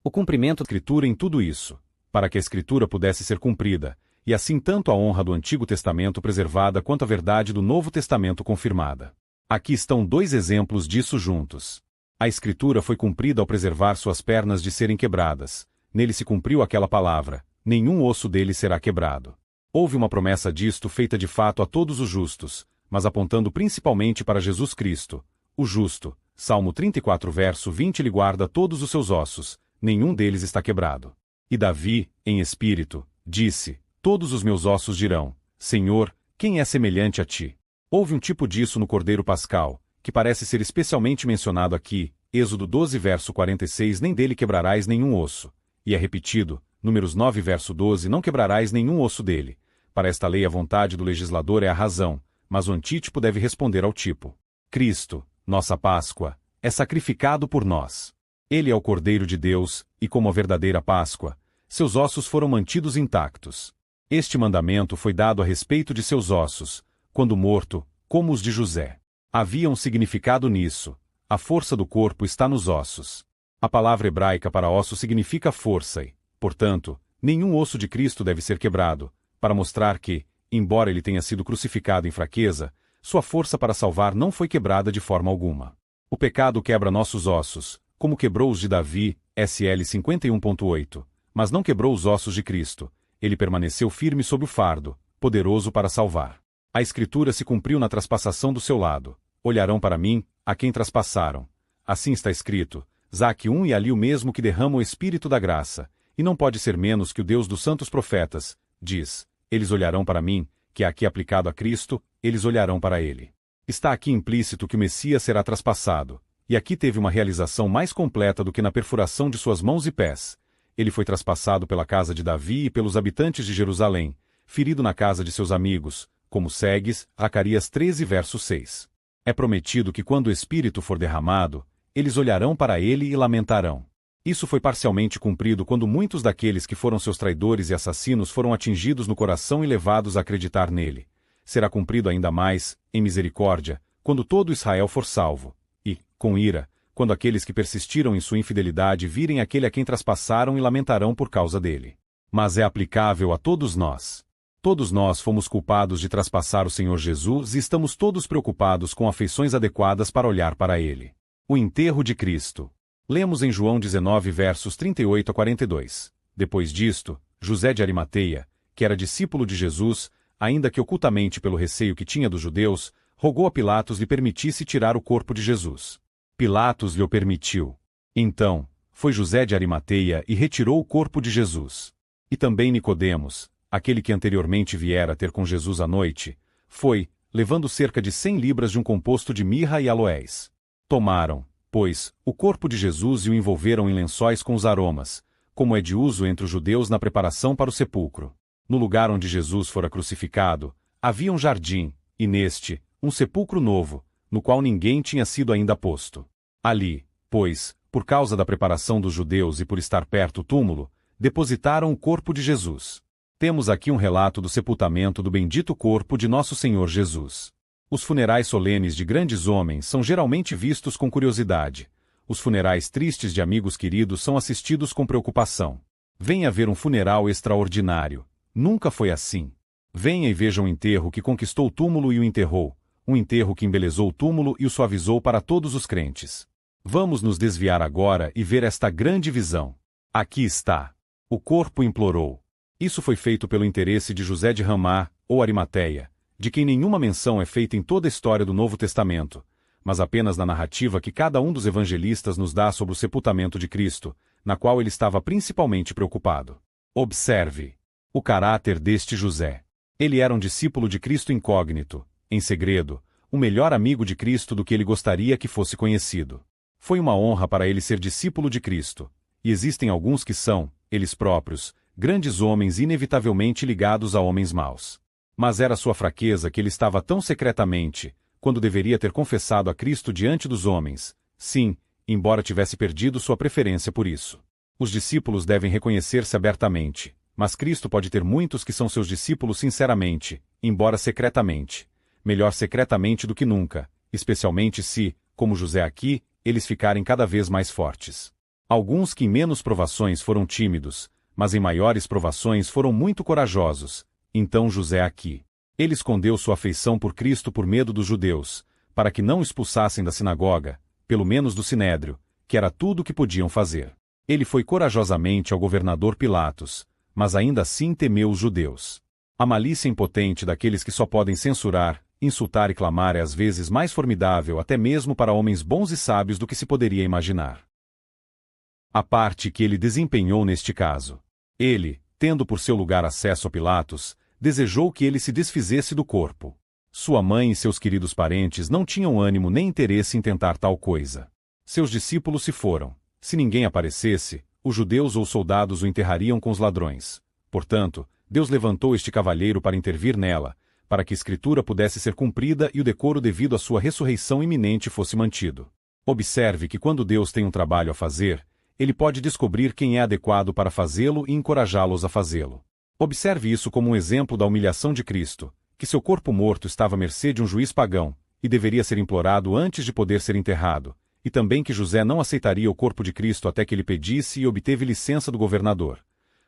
O cumprimento da Escritura em tudo isso, para que a Escritura pudesse ser cumprida, e assim tanto a honra do Antigo Testamento preservada quanto a verdade do Novo Testamento confirmada. Aqui estão dois exemplos disso juntos. A Escritura foi cumprida ao preservar suas pernas de serem quebradas. Nele se cumpriu aquela palavra, nenhum osso dele será quebrado. Houve uma promessa disto feita de fato a todos os justos, mas apontando principalmente para Jesus Cristo. O justo, Salmo 34 verso 20 lhe guarda todos os seus ossos, nenhum deles está quebrado. E Davi, em espírito, disse, todos os meus ossos dirão, Senhor, quem é semelhante a ti? Houve um tipo disso no Cordeiro Pascal, que parece ser especialmente mencionado aqui, Êxodo 12 verso 46 nem dele quebrarás nenhum osso. E é repetido, Números 9 verso 12 não quebrarás nenhum osso dele. Para esta lei a vontade do legislador é a razão, mas o antítipo deve responder ao tipo. Cristo, nossa Páscoa, é sacrificado por nós. Ele é o Cordeiro de Deus, e como a verdadeira Páscoa, seus ossos foram mantidos intactos. Este mandamento foi dado a respeito de seus ossos, quando morto, como os de José. Havia um significado nisso. A força do corpo está nos ossos. A palavra hebraica para osso significa força e, portanto, nenhum osso de Cristo deve ser quebrado, para mostrar que, embora ele tenha sido crucificado em fraqueza, sua força para salvar não foi quebrada de forma alguma. O pecado quebra nossos ossos, como quebrou os de Davi, SL 51.8, mas não quebrou os ossos de Cristo. Ele permaneceu firme sob o fardo, poderoso para salvar. A Escritura se cumpriu na traspassação do seu lado. Olharão para mim, a quem traspassaram. Assim está escrito, Zaque 1 e ali o mesmo que derrama o Espírito da graça, e não pode ser menos que o Deus dos santos profetas, diz, eles olharão para mim, que é aqui aplicado a Cristo, eles olharão para ele. Está aqui implícito que o Messias será traspassado, e aqui teve uma realização mais completa do que na perfuração de suas mãos e pés. Ele foi traspassado pela casa de Davi e pelos habitantes de Jerusalém, ferido na casa de seus amigos, como segues, Zacarias 13 verso 6. É prometido que quando o Espírito for derramado, eles olharão para ele e lamentarão. Isso foi parcialmente cumprido quando muitos daqueles que foram seus traidores e assassinos foram atingidos no coração e levados a acreditar nele. Será cumprido ainda mais, em misericórdia, quando todo Israel for salvo, e, com ira, quando aqueles que persistiram em sua infidelidade virem aquele a quem traspassaram e lamentarão por causa dele. Mas é aplicável a todos nós. Todos nós fomos culpados de traspassar o Senhor Jesus e estamos todos preocupados com afeições adequadas para olhar para ele. O enterro de Cristo. Lemos em João 19 versos 38 a 42. Depois disto, José de Arimateia, que era discípulo de Jesus, ainda que ocultamente pelo receio que tinha dos judeus, rogou a Pilatos lhe permitisse tirar o corpo de Jesus. Pilatos lhe o permitiu. Então, foi José de Arimateia e retirou o corpo de Jesus. E também Nicodemos, aquele que anteriormente viera ter com Jesus à noite, foi, levando cerca de 100 libras de um composto de mirra e aloés. Tomaram, pois, o corpo de Jesus e o envolveram em lençóis com os aromas, como é de uso entre os judeus na preparação para o sepulcro. No lugar onde Jesus fora crucificado, havia um jardim, e neste, um sepulcro novo, no qual ninguém tinha sido ainda posto. Ali, pois, por causa da preparação dos judeus e por estar perto o túmulo, depositaram o corpo de Jesus. Temos aqui um relato do sepultamento do bendito corpo de nosso Senhor Jesus. Os funerais solenes de grandes homens são geralmente vistos com curiosidade. Os funerais tristes de amigos queridos são assistidos com preocupação. Venha ver um funeral extraordinário. Nunca foi assim. Venha e veja um enterro que conquistou o túmulo e o enterrou, um enterro que embelezou o túmulo e o suavizou para todos os crentes. Vamos nos desviar agora e ver esta grande visão. Aqui está. O corpo implorou. Isso foi feito pelo interesse de José de Ramá, ou Arimateia, de quem nenhuma menção é feita em toda a história do Novo Testamento, mas apenas na narrativa que cada um dos evangelistas nos dá sobre o sepultamento de Cristo, na qual ele estava principalmente preocupado. Observe o caráter deste José. Ele era um discípulo de Cristo incógnito, em segredo, o melhor amigo de Cristo do que ele gostaria que fosse conhecido. Foi uma honra para ele ser discípulo de Cristo, e existem alguns que são, eles próprios, grandes homens inevitavelmente ligados a homens maus. Mas era sua fraqueza que ele estava tão secretamente, quando deveria ter confessado a Cristo diante dos homens, sim, embora tivesse perdido sua preferência por isso. Os discípulos devem reconhecer-se abertamente, mas Cristo pode ter muitos que são seus discípulos sinceramente, embora secretamente. Melhor secretamente do que nunca, especialmente se, como José aqui, eles ficarem cada vez mais fortes. Alguns que em menos provações foram tímidos, mas em maiores provações foram muito corajosos. Então José aqui. Ele escondeu sua afeição por Cristo por medo dos judeus, para que não o expulsassem da sinagoga, pelo menos do sinédrio, que era tudo o que podiam fazer. Ele foi corajosamente ao governador Pilatos, mas ainda assim temeu os judeus. A malícia impotente daqueles que só podem censurar, insultar e clamar é às vezes mais formidável até mesmo para homens bons e sábios do que se poderia imaginar. A parte que ele desempenhou neste caso. Ele, tendo por seu lugar acesso a Pilatos, desejou que ele se desfizesse do corpo. Sua mãe e seus queridos parentes não tinham ânimo nem interesse em tentar tal coisa. Seus discípulos se foram. Se ninguém aparecesse, os judeus ou soldados o enterrariam com os ladrões. Portanto, Deus levantou este cavalheiro para intervir nela, para que a Escritura pudesse ser cumprida e o decoro devido à sua ressurreição iminente fosse mantido. Observe que quando Deus tem um trabalho a fazer, ele pode descobrir quem é adequado para fazê-lo e encorajá-los a fazê-lo. Observe isso como um exemplo da humilhação de Cristo, que seu corpo morto estava à mercê de um juiz pagão, e deveria ser implorado antes de poder ser enterrado, e também que José não aceitaria o corpo de Cristo até que ele pedisse e obteve licença do governador.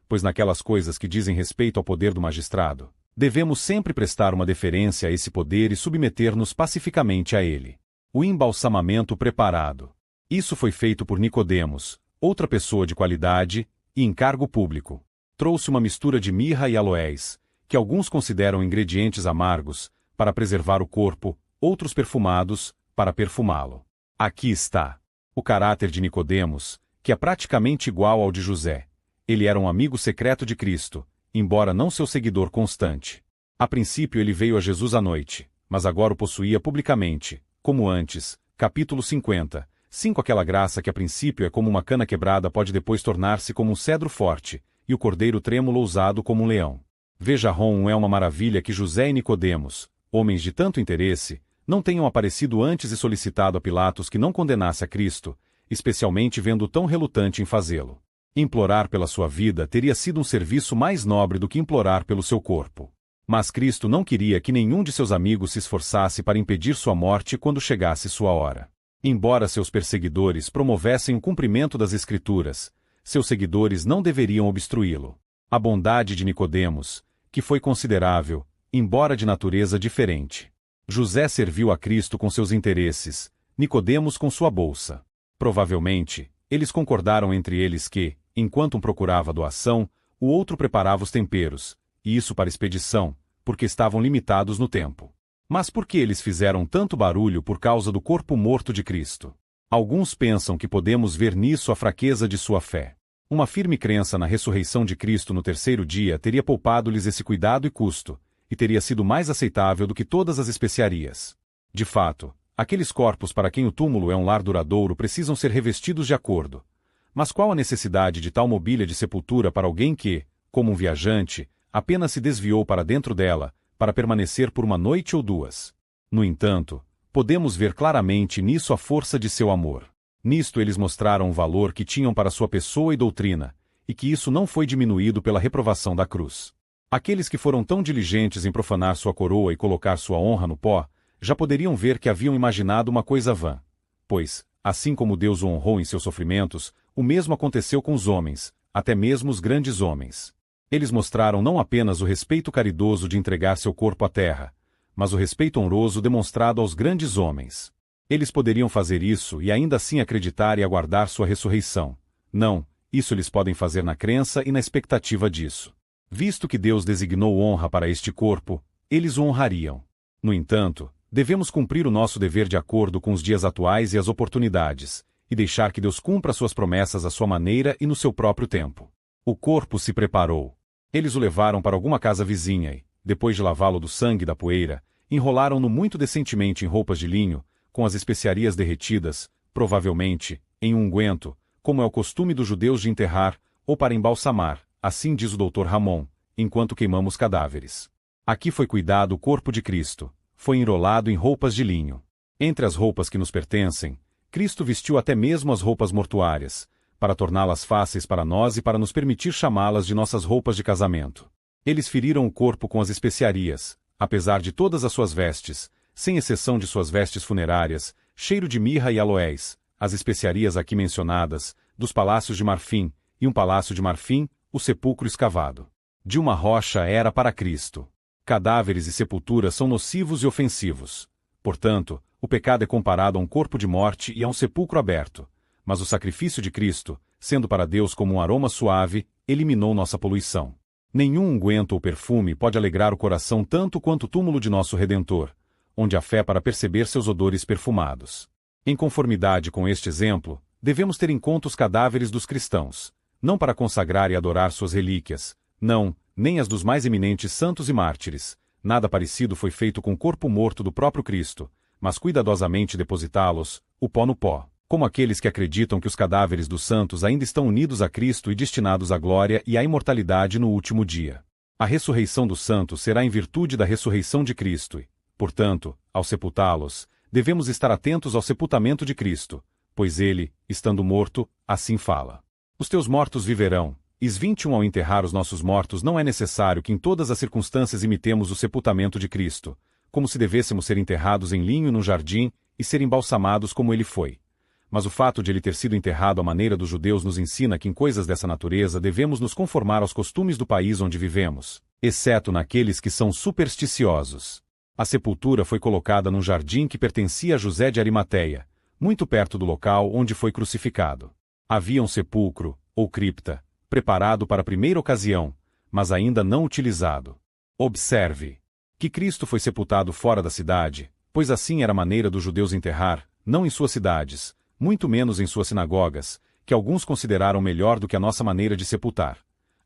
Pois naquelas coisas que dizem respeito ao poder do magistrado, devemos sempre prestar uma deferência a esse poder e submeter-nos pacificamente a ele. O embalsamamento preparado. Isso foi feito por Nicodemos, outra pessoa de qualidade e em cargo público. Trouxe uma mistura de mirra e aloés, que alguns consideram ingredientes amargos, para preservar o corpo, outros perfumados, para perfumá-lo. Aqui está. O caráter de Nicodemos, que é praticamente igual ao de José. Ele era um amigo secreto de Cristo, embora não seu seguidor constante. A princípio ele veio a Jesus à noite, mas agora o possuía publicamente, como antes. Capítulo 50. 5 Aquela graça que a princípio é como uma cana quebrada pode depois tornar-se como um cedro forte, e o cordeiro trêmulo ousado como um leão. Veja, é uma maravilha que José e Nicodemos, homens de tanto interesse, não tenham aparecido antes e solicitado a Pilatos que não condenasse a Cristo, especialmente vendo-o tão relutante em fazê-lo. Implorar pela sua vida teria sido um serviço mais nobre do que implorar pelo seu corpo. Mas Cristo não queria que nenhum de seus amigos se esforçasse para impedir sua morte quando chegasse sua hora. Embora seus perseguidores promovessem o cumprimento das Escrituras, seus seguidores não deveriam obstruí-lo. A bondade de Nicodemos, que foi considerável, embora de natureza diferente. José serviu a Cristo com seus interesses, Nicodemos com sua bolsa. Provavelmente, eles concordaram entre eles que, enquanto um procurava a doação, o outro preparava os temperos, e isso para expedição, porque estavam limitados no tempo. Mas por que eles fizeram tanto barulho por causa do corpo morto de Cristo? Alguns pensam que podemos ver nisso a fraqueza de sua fé. Uma firme crença na ressurreição de Cristo no terceiro dia teria poupado-lhes esse cuidado e custo, e teria sido mais aceitável do que todas as especiarias. De fato, aqueles corpos para quem o túmulo é um lar duradouro precisam ser revestidos de acordo. Mas qual a necessidade de tal mobília de sepultura para alguém que, como um viajante, apenas se desviou para dentro dela, para permanecer por uma noite ou duas? No entanto, podemos ver claramente nisso a força de seu amor. Nisto eles mostraram o valor que tinham para sua pessoa e doutrina, e que isso não foi diminuído pela reprovação da cruz. Aqueles que foram tão diligentes em profanar sua coroa e colocar sua honra no pó, já poderiam ver que haviam imaginado uma coisa vã. Pois, assim como Deus o honrou em seus sofrimentos, o mesmo aconteceu com os homens, até mesmo os grandes homens. Eles mostraram não apenas o respeito caridoso de entregar seu corpo à terra, mas o respeito honroso demonstrado aos grandes homens. Eles poderiam fazer isso e ainda assim acreditar e aguardar sua ressurreição. Não, isso eles podem fazer na crença e na expectativa disso. Visto que Deus designou honra para este corpo, eles o honrariam. No entanto, devemos cumprir o nosso dever de acordo com os dias atuais e as oportunidades, e deixar que Deus cumpra suas promessas à sua maneira e no seu próprio tempo. O corpo se preparou. Eles o levaram para alguma casa vizinha e, depois de lavá-lo do sangue e da poeira, enrolaram-no muito decentemente em roupas de linho, com as especiarias derretidas, provavelmente, em um unguento, como é o costume dos judeus de enterrar, ou para embalsamar. Assim diz o Dr. Ramon, enquanto queimamos cadáveres. Aqui foi cuidado o corpo de Cristo, foi enrolado em roupas de linho. Entre as roupas que nos pertencem, Cristo vestiu até mesmo as roupas mortuárias, para torná-las fáceis para nós e para nos permitir chamá-las de nossas roupas de casamento. Eles feriram o corpo com as especiarias, apesar de todas as suas vestes, sem exceção de suas vestes funerárias, cheiro de mirra e aloés, as especiarias aqui mencionadas, dos palácios de marfim, e um palácio de marfim, o sepulcro escavado. De uma rocha era para Cristo. Cadáveres e sepulturas são nocivos e ofensivos. Portanto, o pecado é comparado a um corpo de morte e a um sepulcro aberto. Mas o sacrifício de Cristo, sendo para Deus como um aroma suave, eliminou nossa poluição. Nenhum unguento ou perfume pode alegrar o coração tanto quanto o túmulo de nosso Redentor, onde há fé para perceber seus odores perfumados. Em conformidade com este exemplo, devemos ter em conta os cadáveres dos cristãos, não para consagrar e adorar suas relíquias, não, nem as dos mais eminentes santos e mártires. Nada parecido foi feito com o corpo morto do próprio Cristo, mas cuidadosamente depositá-los, o pó no pó, como aqueles que acreditam que os cadáveres dos santos ainda estão unidos a Cristo e destinados à glória e à imortalidade no último dia. A ressurreição dos santos será em virtude da ressurreição de Cristo e, portanto, ao sepultá-los, devemos estar atentos ao sepultamento de Cristo, pois ele, estando morto, assim fala. Os teus mortos viverão. Is 21. Ao enterrar os nossos mortos não é necessário que em todas as circunstâncias imitemos o sepultamento de Cristo, como se devêssemos ser enterrados em linho num jardim e ser embalsamados como ele foi. Mas o fato de ele ter sido enterrado à maneira dos judeus nos ensina que em coisas dessa natureza devemos nos conformar aos costumes do país onde vivemos, exceto naqueles que são supersticiosos. A sepultura foi colocada num jardim que pertencia a José de Arimateia, muito perto do local onde foi crucificado. Havia um sepulcro, ou cripta, preparado para a primeira ocasião, mas ainda não utilizado. Observe que Cristo foi sepultado fora da cidade, pois assim era a maneira dos judeus enterrar, não em suas cidades, muito menos em suas sinagogas, que alguns consideraram melhor do que a nossa maneira de sepultar.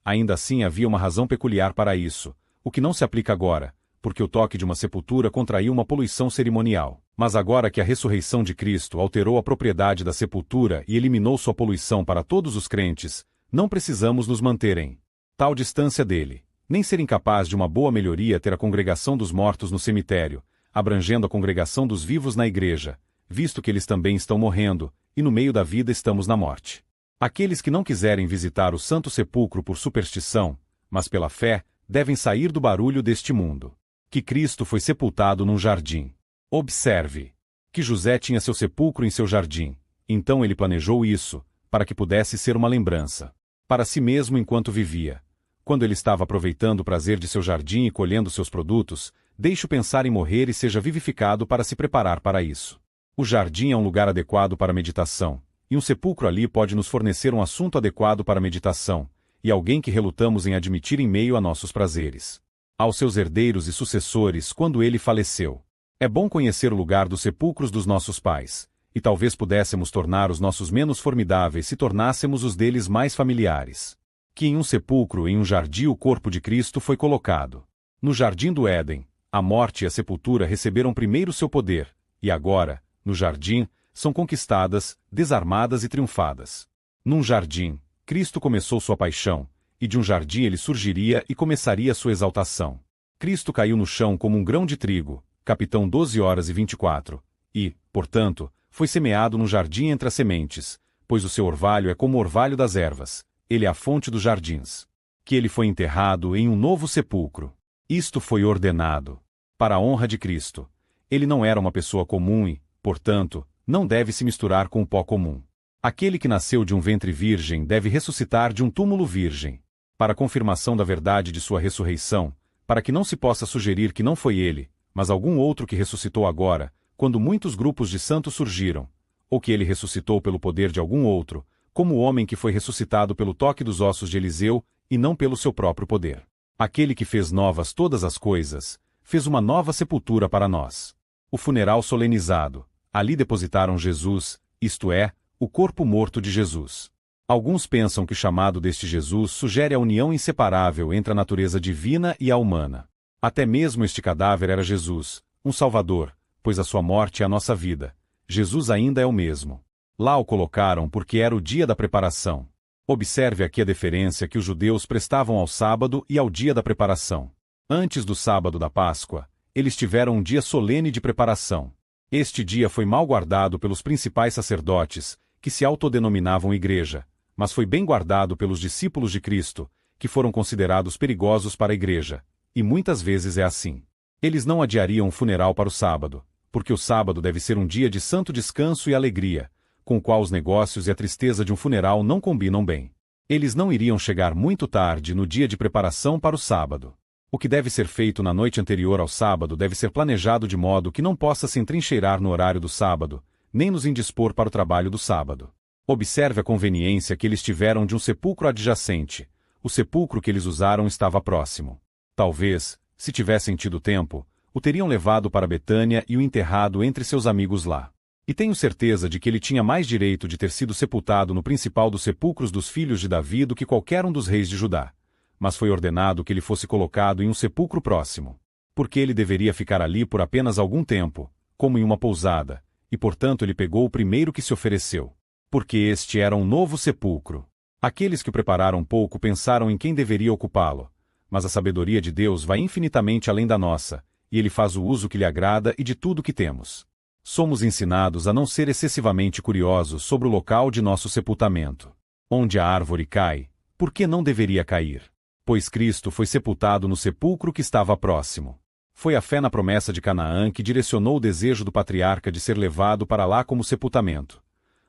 Ainda assim havia uma razão peculiar para isso, o que não se aplica agora, porque o toque de uma sepultura contraiu uma poluição cerimonial. Mas agora que a ressurreição de Cristo alterou a propriedade da sepultura e eliminou sua poluição para todos os crentes, não precisamos nos manter em tal distância dele, nem ser incapaz de uma boa melhoria ter a congregação dos mortos no cemitério, abrangendo a congregação dos vivos na igreja, visto que eles também estão morrendo, e no meio da vida estamos na morte. Aqueles que não quiserem visitar o Santo Sepulcro por superstição, mas pela fé, devem sair do barulho deste mundo. Que Cristo foi sepultado num jardim. Observe que José tinha seu sepulcro em seu jardim, então ele planejou isso, para que pudesse ser uma lembrança para si mesmo enquanto vivia. Quando ele estava aproveitando o prazer de seu jardim e colhendo seus produtos, deixe-o pensar em morrer e seja vivificado para se preparar para isso. O jardim é um lugar adequado para meditação, e um sepulcro ali pode nos fornecer um assunto adequado para meditação, e alguém que relutamos em admitir em meio a nossos prazeres. Aos seus herdeiros e sucessores quando ele faleceu. É bom conhecer o lugar dos sepulcros dos nossos pais, e talvez pudéssemos tornar os nossos menos formidáveis se tornássemos os deles mais familiares. Que em um sepulcro em um jardim o corpo de Cristo foi colocado. No jardim do Éden, a morte e a sepultura receberam primeiro seu poder, e agora, no jardim, são conquistadas, desarmadas e triunfadas. Num jardim, Cristo começou sua paixão, e de um jardim ele surgiria e começaria sua exaltação. Cristo caiu no chão como um grão de trigo, Capitão 12:24, e, portanto, foi semeado no jardim entre as sementes, pois o seu orvalho é como o orvalho das ervas, ele é a fonte dos jardins. Que ele foi enterrado em um novo sepulcro. Isto foi ordenado para a honra de Cristo. Ele não era uma pessoa comum e, portanto, não deve se misturar com o pó comum. Aquele que nasceu de um ventre virgem deve ressuscitar de um túmulo virgem. Para a confirmação da verdade de sua ressurreição, para que não se possa sugerir que não foi ele, mas algum outro que ressuscitou agora, quando muitos grupos de santos surgiram, ou que ele ressuscitou pelo poder de algum outro, como o homem que foi ressuscitado pelo toque dos ossos de Eliseu, e não pelo seu próprio poder. Aquele que fez novas todas as coisas, fez uma nova sepultura para nós. O funeral solenizado. Ali depositaram Jesus, isto é, o corpo morto de Jesus. Alguns pensam que o chamado deste Jesus sugere a união inseparável entre a natureza divina e a humana. Até mesmo este cadáver era Jesus, um Salvador, pois a sua morte é a nossa vida. Jesus ainda é o mesmo. Lá o colocaram porque era o dia da preparação. Observe aqui a deferência que os judeus prestavam ao sábado e ao dia da preparação. Antes do sábado da Páscoa, eles tiveram um dia solene de preparação. Este dia foi mal guardado pelos principais sacerdotes, que se autodenominavam igreja, mas foi bem guardado pelos discípulos de Cristo, que foram considerados perigosos para a igreja, e muitas vezes é assim. Eles não adiariam o funeral para o sábado, porque o sábado deve ser um dia de santo descanso e alegria, com o qual os negócios e a tristeza de um funeral não combinam bem. Eles não iriam chegar muito tarde no dia de preparação para o sábado. O que deve ser feito na noite anterior ao sábado deve ser planejado de modo que não possa se entrincheirar no horário do sábado, nem nos indispor para o trabalho do sábado. Observe a conveniência que eles tiveram de um sepulcro adjacente. O sepulcro que eles usaram estava próximo. Talvez, se tivessem tido tempo, o teriam levado para Betânia e o enterrado entre seus amigos lá. E tenho certeza de que ele tinha mais direito de ter sido sepultado no principal dos sepulcros dos filhos de Davi do que qualquer um dos reis de Judá. Mas foi ordenado que ele fosse colocado em um sepulcro próximo. Porque ele deveria ficar ali por apenas algum tempo, como em uma pousada, e portanto ele pegou o primeiro que se ofereceu. Porque este era um novo sepulcro. Aqueles que o prepararam pouco pensaram em quem deveria ocupá-lo. Mas a sabedoria de Deus vai infinitamente além da nossa, e Ele faz o uso que lhe agrada e de tudo que temos. Somos ensinados a não ser excessivamente curiosos sobre o local de nosso sepultamento. Onde a árvore cai, por que não deveria cair? Pois Cristo foi sepultado no sepulcro que estava próximo. Foi a fé na promessa de Canaã que direcionou o desejo do patriarca de ser levado para lá como sepultamento.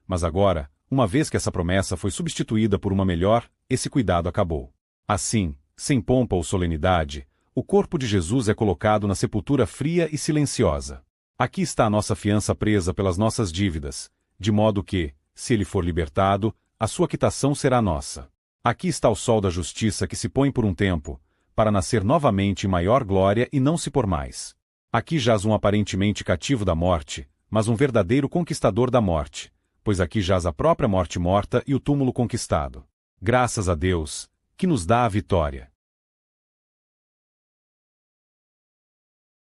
Mas agora, uma vez que essa promessa foi substituída por uma melhor, esse cuidado acabou. Assim, sem pompa ou solenidade, o corpo de Jesus é colocado na sepultura fria e silenciosa. Aqui está a nossa fiança presa pelas nossas dívidas, de modo que, se ele for libertado, a sua quitação será nossa. Aqui está o sol da justiça que se põe por um tempo, para nascer novamente em maior glória e não se pôr mais. Aqui jaz um aparentemente cativo da morte, mas um verdadeiro conquistador da morte, pois aqui jaz a própria morte morta e o túmulo conquistado. Graças a Deus, que nos dá a vitória.